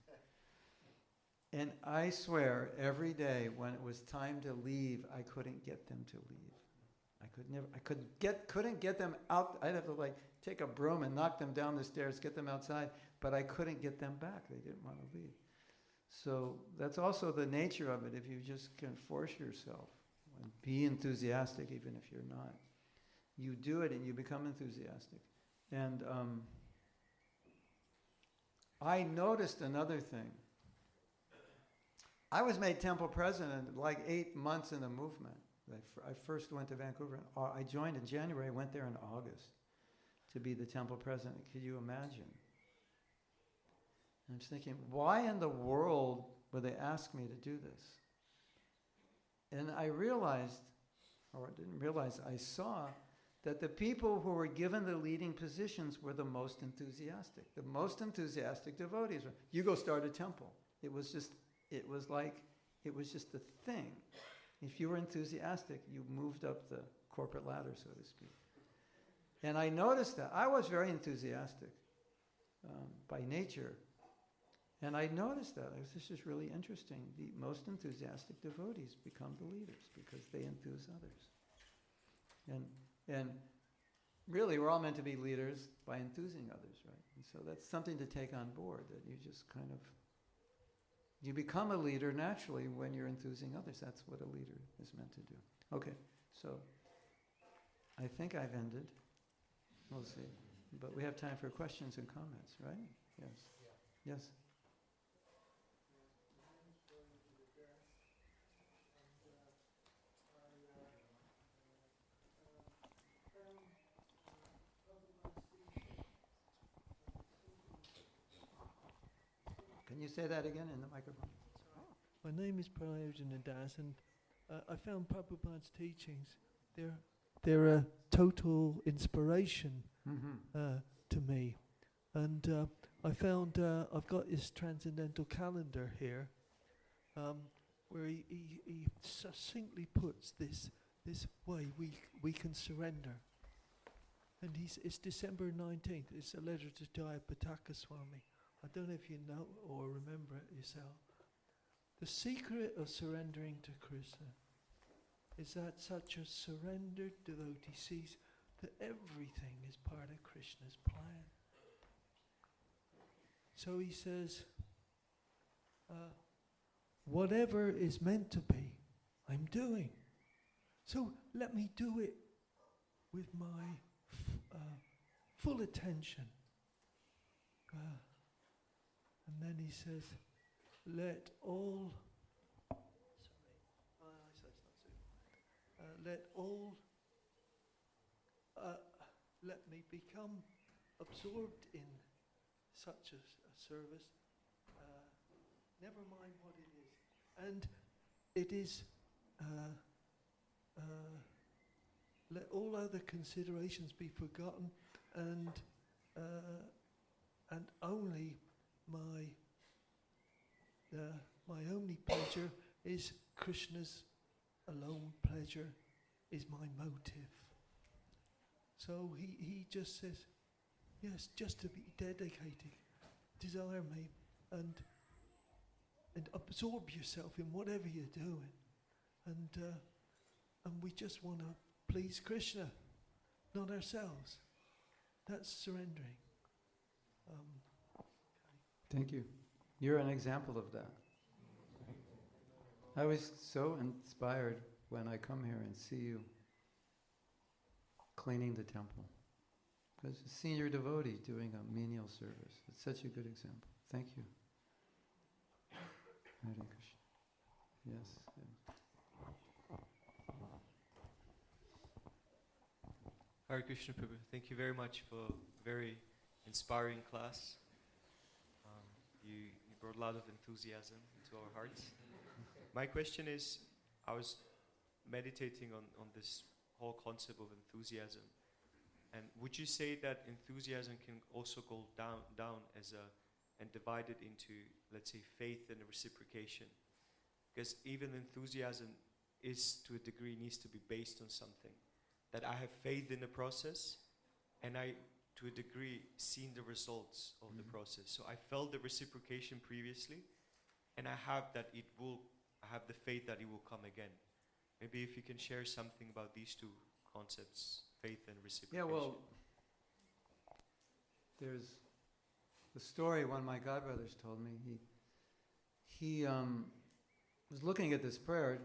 And I swear, every day when it was time to leave, I couldn't get them to leave. I couldn't get them out. I'd have to take a broom and knock them down the stairs, get them outside, but I couldn't get them back. They didn't want to leave. So that's also the nature of it. If you just can force yourself and be enthusiastic, even if you're not, you do it and you become enthusiastic. And I noticed another thing. I was made temple president 8 months in the movement. I first went to Vancouver. I joined in January. I went there in August to be the temple president. Could you imagine? And I'm thinking, why in the world would they ask me to do this? And I realized, or I didn't realize, I saw that the people who were given the leading positions were the most enthusiastic. The most enthusiastic devotees were, you go start a temple. It was just a thing. If you were enthusiastic, you moved up the corporate ladder, so to speak. And I noticed that. I was very enthusiastic by nature. And I noticed that. This is really interesting. The most enthusiastic devotees become the leaders because they enthuse others. And really, we're all meant to be leaders by enthusing others, right? And so that's something to take on board, that you just kind of, you become a leader naturally when you're enthusing others. That's what a leader is meant to do. Okay, so I think I've ended. We'll see. But we have time for questions and comments, right? Yes. Yes. Can you say that again in the microphone? My name is Prayojan Das, and I found Prabhupada's teachings, they're a total inspiration to me. And I found I've got his transcendental calendar here, where he succinctly puts this way we can surrender. And it's December 19th. It's a letter to Jayapataka Swami. I don't know if you know or remember it yourself. The secret of surrendering to Krishna is that such a surrendered devotee sees that everything is part of Krishna's plan. So he says, whatever is meant to be, I'm doing. So let me do it with my full attention. And then he says, let all, let me become absorbed in such a service, never mind what it is. And it is, let all other considerations be forgotten, and only my only pleasure is Krishna's alone pleasure is my motive. So he just says, yes, just to be dedicated, desire me, and absorb yourself in whatever you're doing, and we just want to please Krishna, not ourselves. That's surrendering. Thank you. You're an example of that. I was so inspired when I come here and see you cleaning the temple. Because a senior devotee doing a menial service. It's such a good example. Thank you. Hare Krishna. Yes. Hare Krishna Prabhu. Thank you very much for a very inspiring class. You brought a lot of enthusiasm into our hearts. My question is, I was meditating on this whole concept of enthusiasm. And would you say that enthusiasm can also go down and divided into, let's say, faith and reciprocation? Because even enthusiasm is, to a degree, needs to be based on something. That I have faith in the process, and I, to a degree, seen the results of the process. So I felt the reciprocation previously, and I have the faith that it will come again. Maybe if you can share something about these two concepts, faith and reciprocation. Yeah, well, there's the story one of my godbrothers told me. He was looking at this prayer,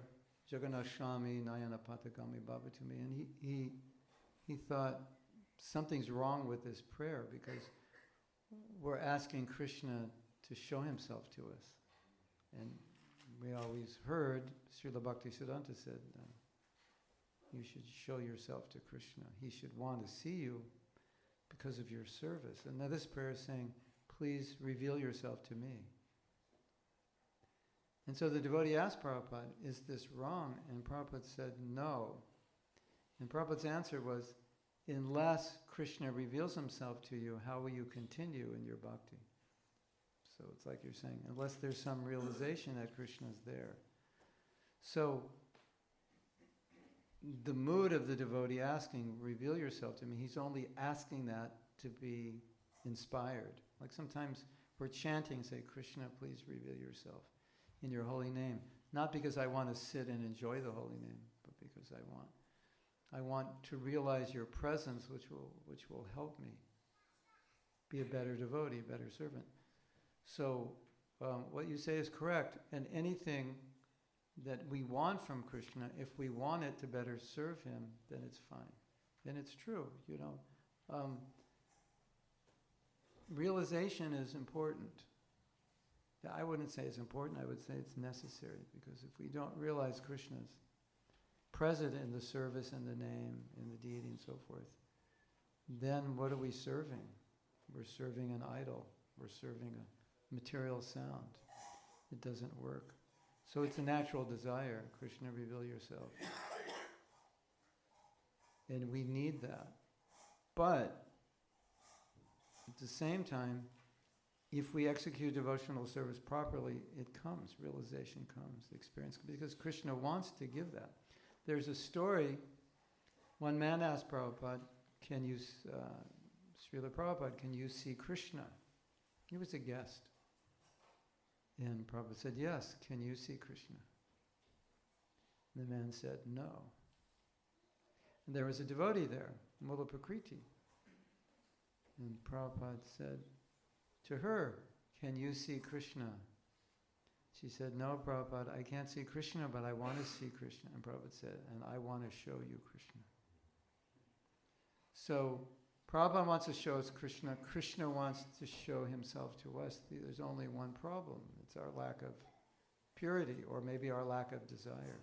Jagannath Shami Nayana Patagami Bhavatumi, and he thought something's wrong with this prayer because we're asking Krishna to show himself to us. And we always heard, Srila Bhaktisiddhanta said, you should show yourself to Krishna. He should want to see you because of your service. And now this prayer is saying, please reveal yourself to me. And so the devotee asked Prabhupada, is this wrong? And Prabhupada said, no. And Prabhupada's answer was, unless Krishna reveals himself to you, how will you continue in your bhakti? So it's like you're saying, unless there's some realization that Krishna's there. So the mood of the devotee asking, reveal yourself to me, he's only asking that to be inspired. Like sometimes we're chanting, say, Krishna, please reveal yourself in your holy name. Not because I want to sit and enjoy the holy name, but because I want to realize your presence, which will help me be a better devotee, a better servant. So what you say is correct, and anything that we want from Krishna, if we want it to better serve him, then it's fine. Then it's true, realization is important. I wouldn't say it's important, I would say it's necessary, because if we don't realize Krishna's present in the service and the name, in the deity and so forth, then what are we serving? We're serving an idol. We're serving a material sound. It doesn't work. So it's a natural desire. Krishna, reveal yourself. And we need that. But at the same time, if we execute devotional service properly, it comes, realization comes, the experience, because Krishna wants to give that. There's a story, one man asked Prabhupada, Srila Prabhupada, can you see Krishna? He was a guest. And Prabhupada said, yes, can you see Krishna? And the man said, no. And there was a devotee there, Mula Prakriti. And Prabhupada said to her, can you see Krishna? She said, no, Prabhupada, I can't see Krishna, but I want to see Krishna. And Prabhupada said, and I want to show you Krishna. So Prabhupada wants to show us Krishna. Krishna wants to show himself to us. There's only one problem. It's our lack of purity, or maybe our lack of desire.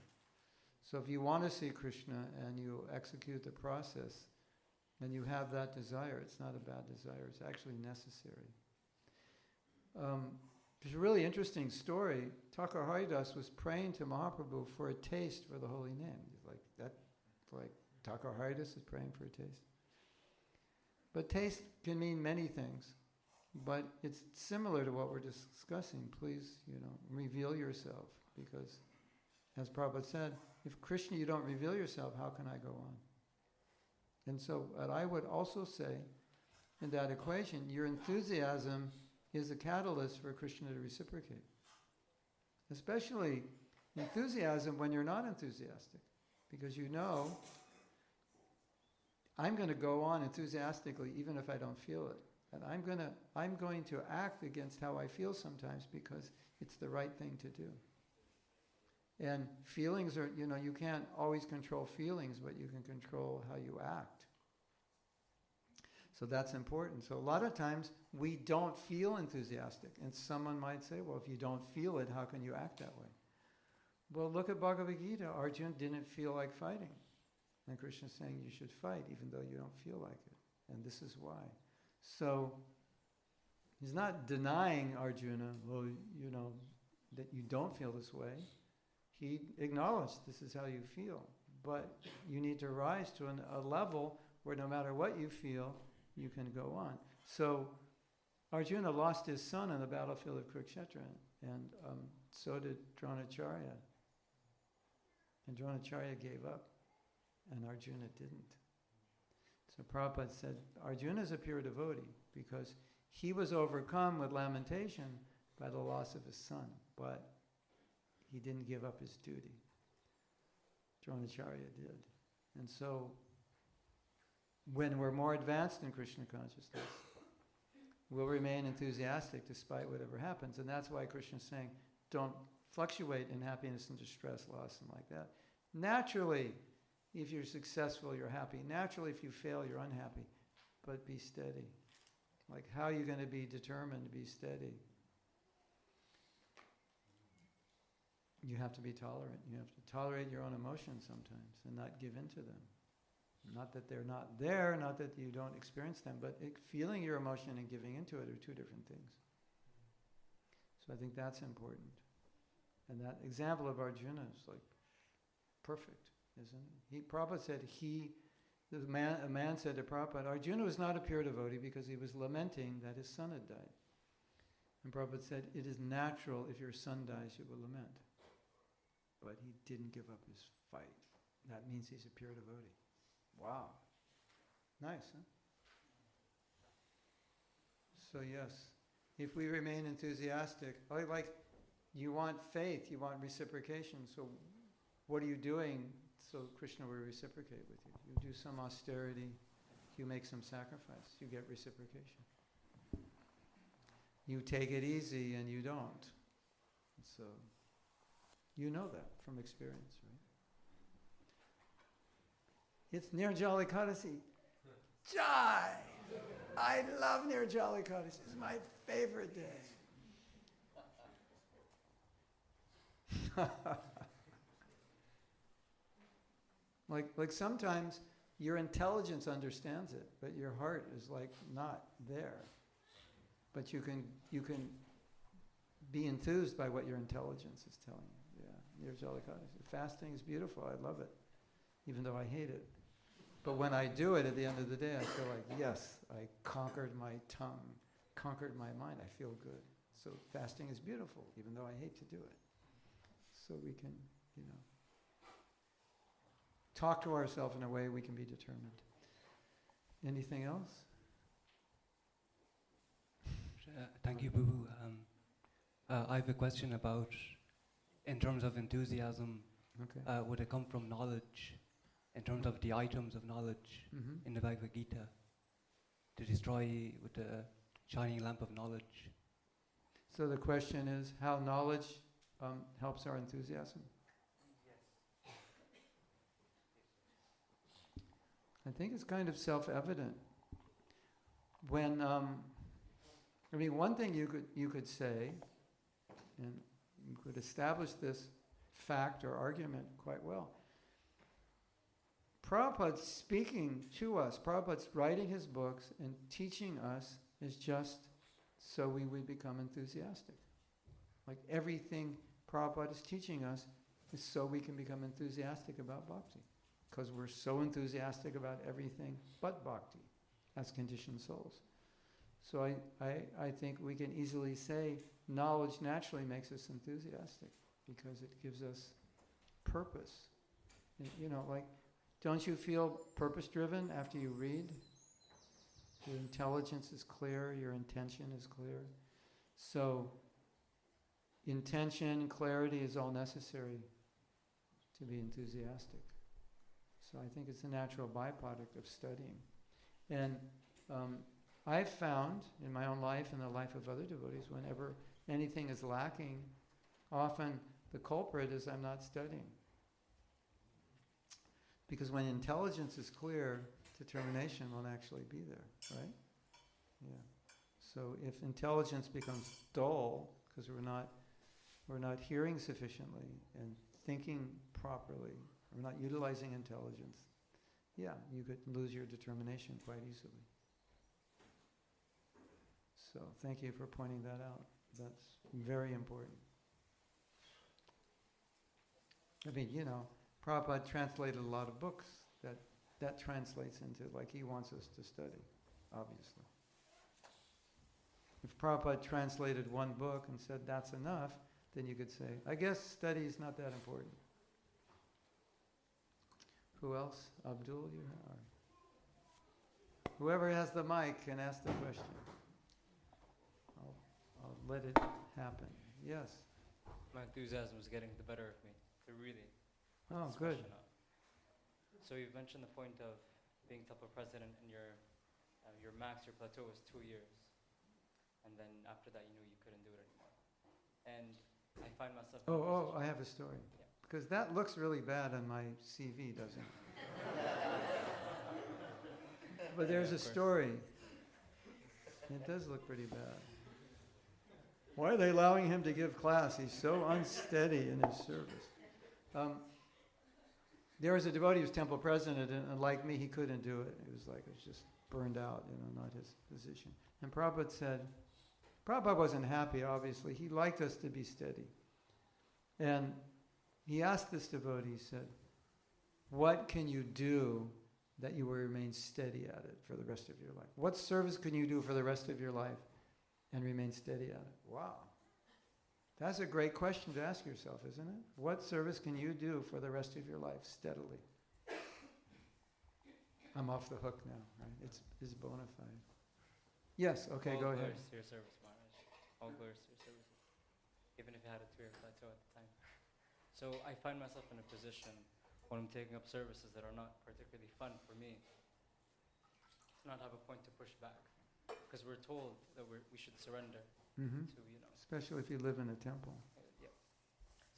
So if you want to see Krishna and you execute the process, and you have that desire, it's not a bad desire, it's actually necessary. There's a really interesting story. Thakur Haridas was praying to Mahaprabhu for a taste for the holy name. Like Thakur Haridas is praying for a taste. But taste can mean many things. But it's similar to what we're discussing. Please, reveal yourself. Because, as Prabhupada said, if Krishna, you don't reveal yourself, how can I go on? And so what I would also say in that equation, your enthusiasm is a catalyst for Krishna to reciprocate. Especially enthusiasm when you're not enthusiastic. Because I'm going to go on enthusiastically even if I don't feel it. And I'm going to act against how I feel sometimes because it's the right thing to do. And feelings are, you can't always control feelings, but you can control how you act. So that's important. So a lot of times we don't feel enthusiastic. And someone might say, well, if you don't feel it, how can you act that way? Well, look at Bhagavad Gita. Arjuna didn't feel like fighting. And Krishna's saying you should fight even though you don't feel like it. And this is why. So he's not denying Arjuna, that you don't feel this way. He acknowledged this is how you feel. But you need to rise to a level where no matter what you feel, you can go on. So Arjuna lost his son on the battlefield of Kurukshetra, and so did Dronacharya. And Dronacharya gave up, and Arjuna didn't. So Prabhupada said, Arjuna is a pure devotee because he was overcome with lamentation by the loss of his son, but he didn't give up his duty. Dronacharya did. And so when we're more advanced in Krishna consciousness, we'll remain enthusiastic despite whatever happens. And that's why Krishna's saying, don't fluctuate in happiness and distress, loss, and like that. Naturally, if you're successful, you're happy. Naturally, if you fail, you're unhappy. But be steady. Like, how are you going to be determined to be steady? You have to be tolerant. You have to tolerate your own emotions sometimes and not give in to them. Not that they're not there, not that you don't experience them, but feeling your emotion and giving into it are two different things. So I think that's important. And that example of Arjuna is like perfect, isn't it? Prabhupada said a man said to Prabhupada, Arjuna was not a pure devotee because he was lamenting that his son had died. And Prabhupada said, it is natural if your son dies, you will lament. But he didn't give up his fight. that means he's a pure devotee. Wow. Nice, huh? So yes, if we remain enthusiastic, you want faith, you want reciprocation, so what are you doing so Krishna will reciprocate with you? You do some austerity, you make some sacrifice, you get reciprocation. You take it easy and you don't. So, you know that from experience, right? It's Nirjala Ekadasi. Jai! I love Nirjala Ekadasi. It's my favorite day. like sometimes your intelligence understands it, but your heart is like not there. But you can be enthused by what your intelligence is telling you. Yeah, Nirjala Ekadasi. Fasting is beautiful. I love it, even though I hate it. But when I do it, at the end of the day, I feel like, yes, I conquered my tongue, conquered my mind. I feel good. So fasting is beautiful, even though I hate to do it. So we can, talk to ourselves in a way we can be determined. Anything else? Thank you, Boo. I have a question about, in terms of enthusiasm, Okay. would it come from knowledge, in terms of the items of knowledge Mm-hmm. in the Bhagavad Gita, to destroy with the shining lamp of knowledge? So the question is how knowledge helps our enthusiasm? Yes. I think it's kind of self-evident. When, one thing you could say, and you could establish this fact or argument quite well. Prabhupada's speaking to us, Prabhupada's writing his books and teaching us is just so we would become enthusiastic. Like everything Prabhupada is teaching us is so we can become enthusiastic about bhakti. Because we're so enthusiastic about everything but bhakti as conditioned souls. So I think we can easily say knowledge naturally makes us enthusiastic because it gives us purpose. Don't you feel purpose-driven after you read? Your intelligence is clear, your intention is clear. So, intention, clarity is all necessary to be enthusiastic. So I think it's a natural byproduct of studying. And I've found in my own life and the life of other devotees, whenever anything is lacking, often the culprit is I'm not studying. Because when intelligence is clear, determination won't actually be there, right? Yeah. So if intelligence becomes dull because we're not hearing sufficiently and thinking properly, we're not utilizing intelligence, yeah, you could lose your determination quite easily. So thank you for pointing that out. That's very important. Prabhupada translated a lot of books that translates into he wants us to study, obviously. If Prabhupada translated one book and said that's enough, then you could say, I guess study is not that important. Who else? Abdul, you are. Whoever has the mic can ask the question. I'll let it happen. Yes. My enthusiasm is getting the better of me. To really. Oh, good. So you've mentioned the point of being temple president, and your plateau was 2 years, and then after that you knew you couldn't do it anymore. And I find myself. I have a story. Yeah. Because that looks really bad on my CV, doesn't it? But there's a story. It does look pretty bad. Why are they allowing him to give class? He's so unsteady in his service. There was a devotee who was temple president, and like me, he couldn't do it. It was just burned out, not his position. And Prabhupada said, Prabhupada wasn't happy, obviously. He liked us to be steady. And he asked this devotee, he said, what can you do that you will remain steady at it for the rest of your life? What service can you do for the rest of your life and remain steady at it? Wow. That's a great question to ask yourself, isn't it? What service can you do for the rest of your life steadily? I'm off the hook now, right? It's bona fide. Yes, okay, go ahead. All glories to your service, Maharaj. All glories to your services. Even if you had a 2-year plateau at the time. So I find myself in a position when I'm taking up services that are not particularly fun for me to not have a point to push back. Because we're told that we should surrender Mm-hmm. to, Especially if you live in a temple. yeah.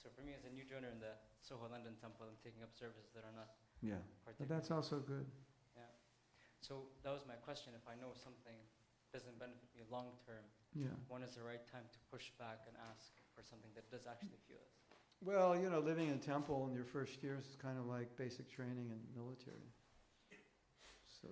So for me as a new joiner in the Soho London temple, I'm taking up services that are not Yeah, but particularly. that's also good. Yeah. So that was my question. If I know something doesn't benefit me long term, Yeah. when is the right time to push back and ask for something that does actually fuel us? Well, living in a temple in your first years is kind of like basic training in military. So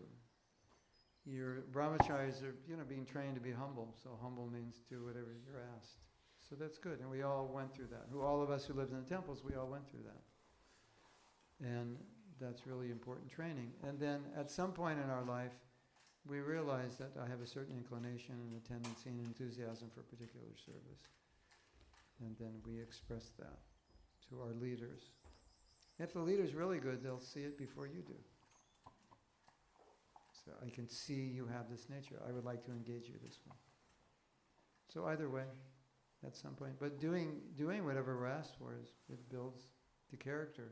your brahmacharis are, being trained to be humble. So humble means do whatever you're asked. So that's good. And we all went through that. All of us who lived in the temples, we all went through that. And that's really important training. And then at some point in our life, we realize that I have a certain inclination and a tendency and enthusiasm for particular service. And then we express that to our leaders. If the leader's really good, they'll see it before you do. So I can see you have this nature. I would like to engage you this way. So either way, at some point. But doing whatever we're asked for, it builds the character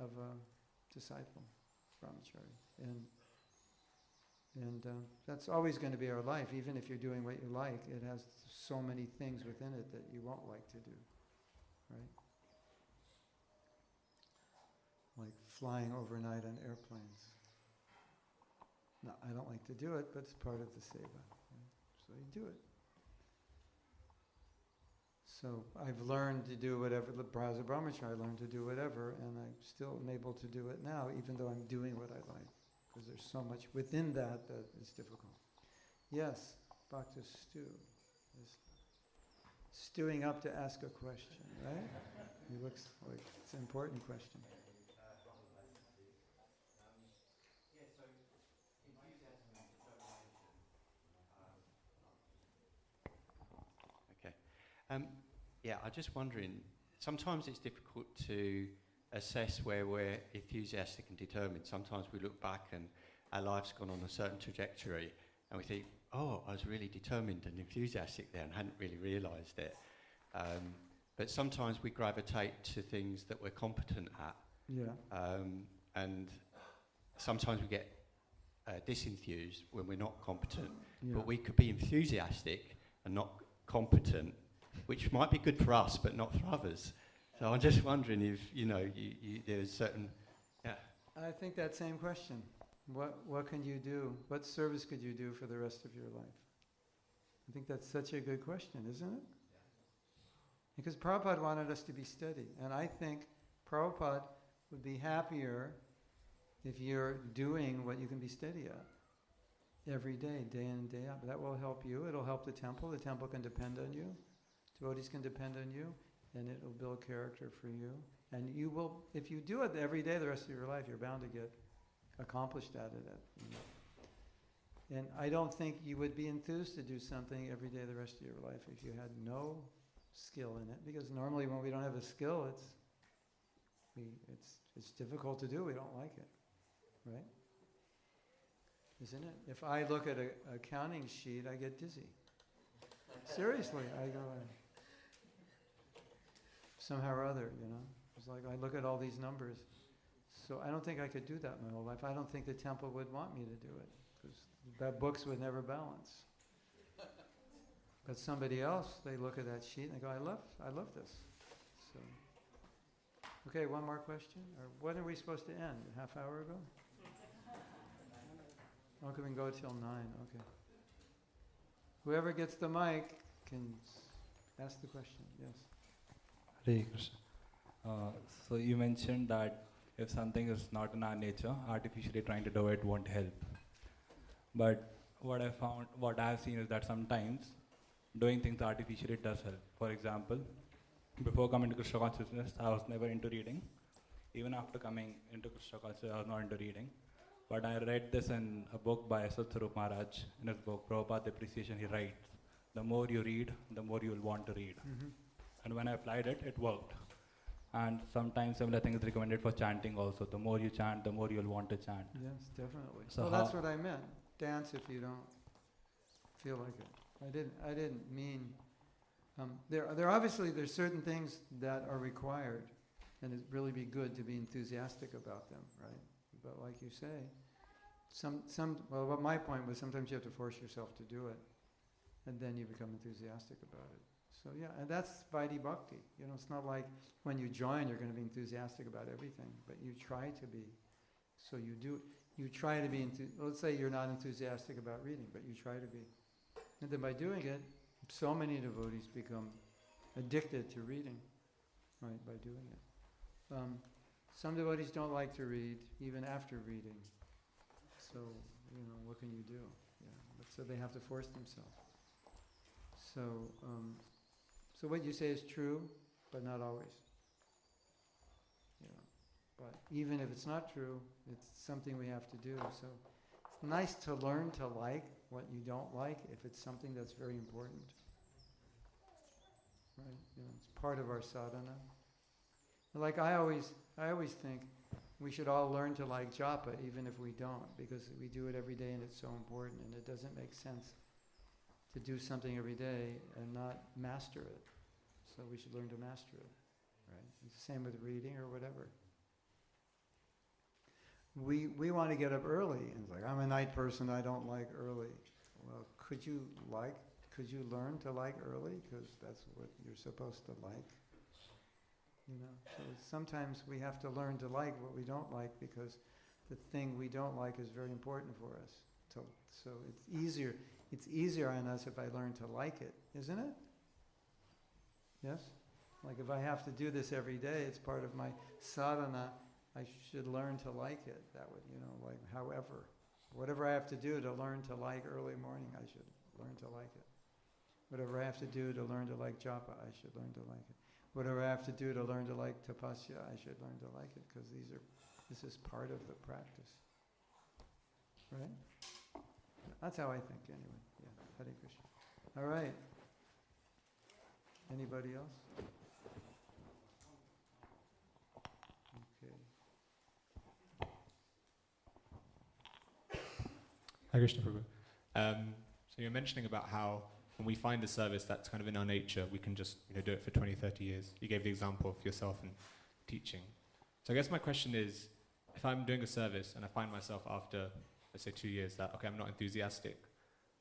of a disciple, brahmachari. And that's always going to be our life. Even if you're doing what you like, it has so many things within it that you won't like to do, right? Like flying overnight on airplanes. No, I don't like to do it, but it's part of the seva, right? So you do it. So I've learned to do whatever, as a brahmachari, I learned to do whatever, and I'm still able to do it now, even though I'm doing what I like. Because there's so much within that is difficult. Yes, Bhakta Stu is stewing up to ask a question, right? He looks like it's an important question. Okay. I'm just wondering, sometimes it's difficult to assess where we're enthusiastic and determined. Sometimes we look back and our life's gone on a certain trajectory and we think, oh, I was really determined and enthusiastic there and hadn't really realised it. But sometimes we gravitate to things that we're competent at. Yeah. And sometimes we get disenthused when we're not competent. Yeah. But we could be enthusiastic and not competent, which might be good for us, but not for others. So I'm just wondering if, there's certain... Yeah. I think that same question. What can you do? What service could you do for the rest of your life? I think that's such a good question, isn't it? Yeah. Because Prabhupada wanted us to be steady. And I think Prabhupada would be happier if you're doing what you can be steady at every day, day in and day out. That will help you. It'll help the temple. The temple can depend on you. Devotees can depend on you. And it will build character for you. And you will, if you do it every day the rest of your life, you're bound to get accomplished at it. And I don't think you would be enthused to do something every day the rest of your life if you had no skill in it. Because normally when we don't have a skill, it's difficult to do. We don't like it, right? Isn't it? If I look at a counting sheet, I get dizzy. Seriously, I go... somehow or other, It's like I look at all these numbers. So I don't think I could do that my whole life. I don't think the temple would want me to do it, because the books would never balance. But somebody else, they look at that sheet and they go, I love this. So, okay, one more question? Or when are we supposed to end? A half hour ago? Okay, we can go till 9, okay. Whoever gets the mic can ask the question, yes. Hare Krishna. So you mentioned that if something is not in our nature, artificially trying to do it won't help. But what I've seen is that sometimes doing things artificially does help. For example, before coming to Krishna consciousness, I was never into reading. Even after coming into Krishna consciousness, I was not into reading. But I read this in a book by Satsarup Maharaj. In his book, Prabhupada Appreciation, he writes, the more you read, the more you will want to read. Mm-hmm. And when I applied it, it worked. And sometimes similar thing is recommended for chanting also. The more you chant, the more you'll want to chant. Yes, definitely. So Well, how- that's what I meant. Dance if you don't feel like it. I didn't mean, there obviously, there's certain things that are required, and it'd really be good to be enthusiastic about them, right? But like you say, well, what my point was, sometimes you have to force yourself to do it, and then you become enthusiastic about it. So yeah, and that's Vaidhi Bhakti. You know, it's not like when you join, you're going to be enthusiastic about everything, but you try to be. So you try to be, let's say you're not enthusiastic about reading, but you try to be. And then by doing it, so many devotees become addicted to reading, right, by doing it. Some devotees don't like to read, even after reading. So, you know, what can you do? Yeah, but so they have to force themselves. So what you say is true, but not always. You know, but even if it's not true, it's something we have to do. So it's nice to learn to like what you don't like if it's something that's very important. Right? You know, it's part of our sadhana. Like I always think we should all learn to like japa, even if we don't, because we do it every day and it's so important, and it doesn't make sense to do something every day and not master it. So we should learn to master it, right? It's the same with reading or whatever. We want to get up early, and it's like, I'm a night person, I don't like early. Well, could you learn to like early? Because that's what you're supposed to like. You know, so sometimes we have to learn to like what we don't like, because the thing we don't like is very important for us. So it's easier on us if I learn to like it, isn't it? Yes? Like if I have to do this every day, it's part of my sadhana, I should learn to like it. That would, you know, like however. Whatever I have to do to learn to like early morning, I should learn to like it. Whatever I have to do to learn to like japa, I should learn to like it. Whatever I have to do to learn to like tapasya, I should learn to like it, because this is part of the practice. Right? That's how I think anyway. Yeah, Hare Krishna. All right. Anybody else? Okay. Hare Krishna Prabhu. So you're mentioning about how when we find a service that's kind of in our nature, we can just do it for 20, 30 years. You gave the example of yourself and teaching. So I guess my question is, if I'm doing a service and I find myself after, let's say 2 years, that, okay, I'm not enthusiastic,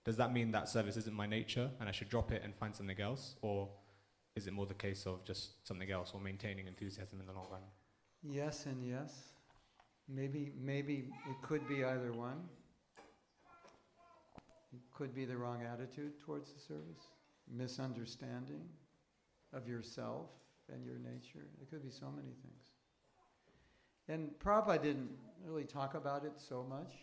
does that mean that service isn't my nature and I should drop it and find something else? Or is it more the case of just something else, or maintaining enthusiasm in the long run? Yes and yes. Maybe it could be either one. It could be the wrong attitude towards the service, misunderstanding of yourself and your nature. It could be so many things. And Prabhupada didn't really talk about it so much.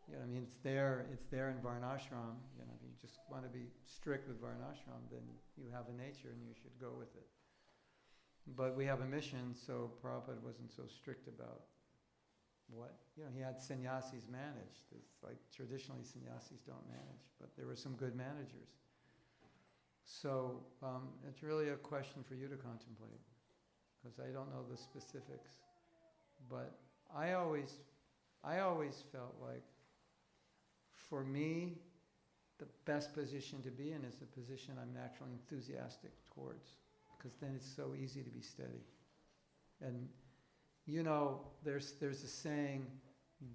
You know, I mean, it's there in Varnashram. You know, if you just want to be strict with Varnashram, then you have a nature and you should go with it. But we have a mission, so Prabhupada wasn't so strict about what, he had sannyasis manage. It's like traditionally sannyasis don't manage, but there were some good managers. So it's really a question for you to contemplate, because I don't know the specifics. But I always felt like, for me, the best position to be in is the position I'm naturally enthusiastic towards, because then it's so easy to be steady. And there's a saying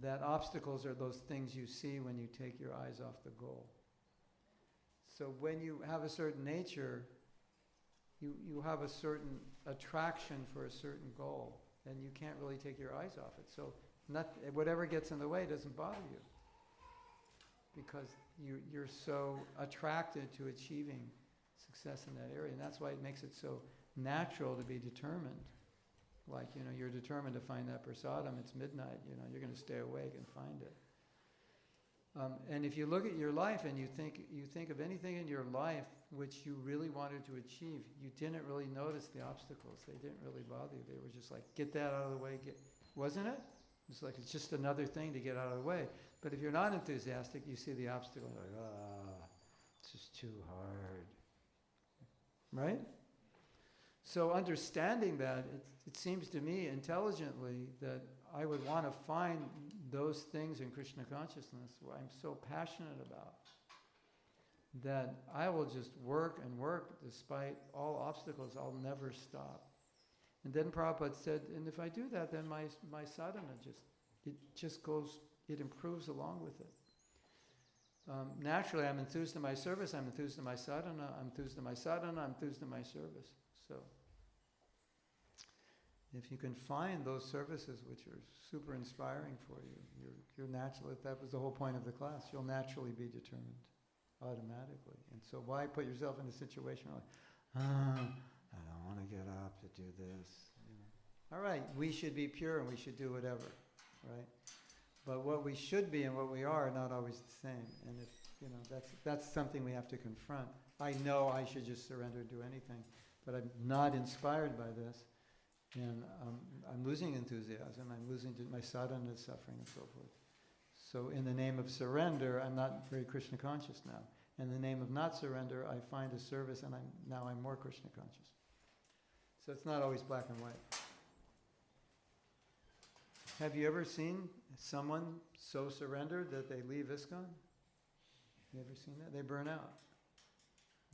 that obstacles are those things you see when you take your eyes off the goal. So when you have a certain nature, you have a certain attraction for a certain goal, and you can't really take your eyes off it. So whatever gets in the way doesn't bother you, because you're so attracted to achieving success in that area. And that's why it makes it so natural to be determined. Like, you're determined to find that prasadam, it's midnight, you're going to stay awake and find it. And if you look at your life and you think of anything in your life which you really wanted to achieve, you didn't really notice the obstacles. They didn't really bother you. They were just like, get that out of the way, wasn't it? It's like, it's just another thing to get out of the way. But if you're not enthusiastic, you see the obstacle, like, it's just too hard. Right? So understanding that, it seems to me intelligently that I would want to find those things in Krishna consciousness what I'm so passionate about, that I will just work and work despite all obstacles. I'll never stop. And then Prabhupada said, and if I do that, then my sadhana it improves along with it. Naturally, I'm enthused in my service, I'm enthused in my sadhana, I'm enthused in my sadhana, I'm enthused in my service. So, if you can find those services which are super inspiring for you, you're naturally, that was the whole point of the class, you'll naturally be determined automatically. And so why put yourself in a situation like, I don't want to get up to do this. You know. All right, we should be pure and we should do whatever, right? But what we should be and what we are not always the same. And if, that's something we have to confront. I know I should just surrender to anything, but I'm not inspired by this. And I'm losing enthusiasm, I'm losing my sadhana is suffering and so forth. So in the name of surrender, I'm not very Krishna conscious now. In the name of not surrender, I find a service and I'm more Krishna conscious. So it's not always black and white. Have you ever seen someone so surrendered that they leave ISKCON? You ever seen that? They burn out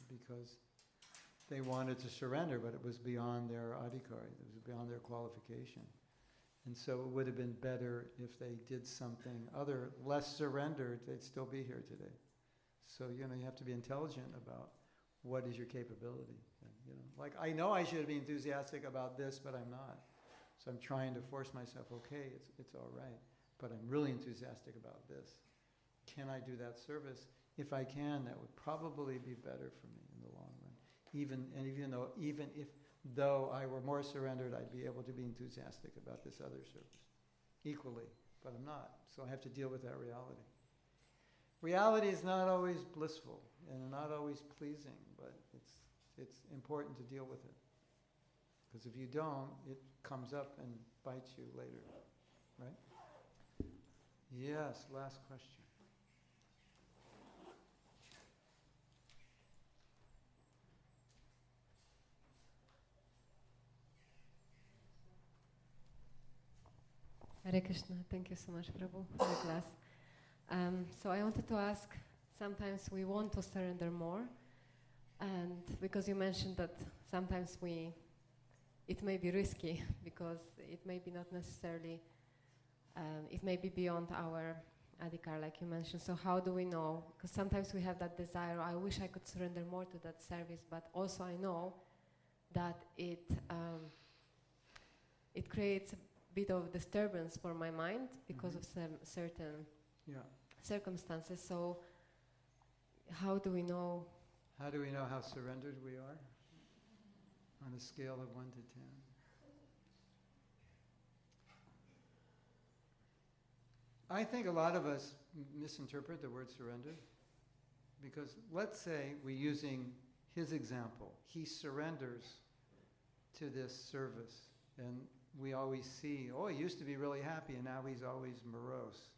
because they wanted to surrender, but it was beyond their adhikari, it was beyond their qualification. And so it would have been better if they did something less surrendered, they'd still be here today. So, you have to be intelligent about what is your capability. And, like I know I should be enthusiastic about this, but I'm not. So I'm trying to force myself, okay, it's all right, but I'm really enthusiastic about this. Can I do that service? If I can, that would probably be better for me in the long run. Even if I were more surrendered, I'd be able to be enthusiastic about this other service equally, but I'm not. So I have to deal with that reality. Reality is not always blissful and not always pleasing, but it's important to deal with it. Because if you don't, it comes up and bites you later, right? Yes, last question. Hare Krishna, thank you so much, Prabhu, for the class. So I wanted to ask, sometimes we want to surrender more, and because you mentioned that sometimes it may be risky, because it may be not necessarily, it may be beyond our adhikar, like you mentioned. So how do we know? Because sometimes we have that desire, I wish I could surrender more to that service, but also I know that it creates bit of disturbance for my mind because of some certain circumstances. So how do we know? How do we know how surrendered we are? On a scale of 1 to 10. I think a lot of us misinterpret the word surrender, because let's say we're using his example. He surrenders to this service, and we always see, he used to be really happy and now he's always morose.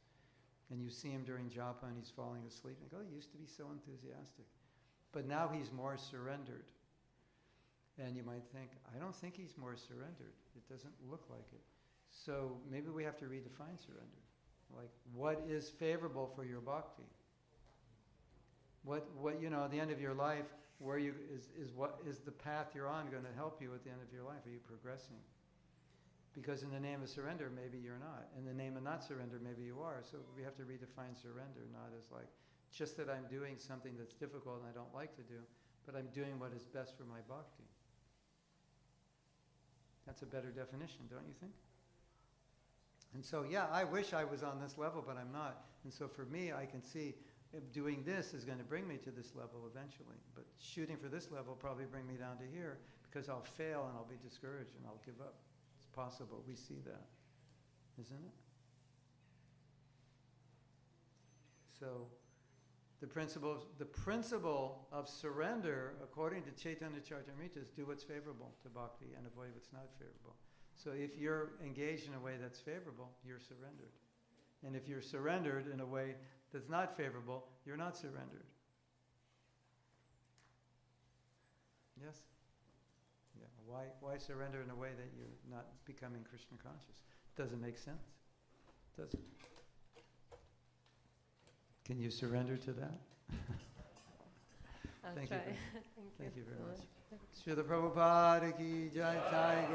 And you see him during japa and he's falling asleep. And he used to be so enthusiastic. But now he's more surrendered. And you might think, I don't think he's more surrendered. It doesn't look like it. So maybe we have to redefine surrender. Like, what is favorable for your bhakti? What at the end of your life, what is the path you're on going to help you at the end of your life? Are you progressing? Because in the name of surrender, maybe you're not. In the name of not surrender, maybe you are. So we have to redefine surrender, not as like, just that I'm doing something that's difficult and I don't like to do, but I'm doing what is best for my bhakti. That's a better definition, don't you think? And so, I wish I was on this level, but I'm not. And so for me, I can see doing this is going to bring me to this level eventually. But shooting for this level will probably bring me down to here, because I'll fail and I'll be discouraged and I'll give up. Possible. We see that, isn't it? So the principle of surrender, according to Chaitanya Charitamrita, is do what's favorable to bhakti and avoid what's not favorable. So if you're engaged in a way that's favorable, you're surrendered. And if you're surrendered in a way that's not favorable, you're not surrendered. Yes? Yeah. Why surrender in a way that you're not becoming Krishna conscious? Doesn't make sense, does it? Can you surrender to that? I'll Thank try. you. Thank Thank you very so much. Srila Prabhupada ki jai.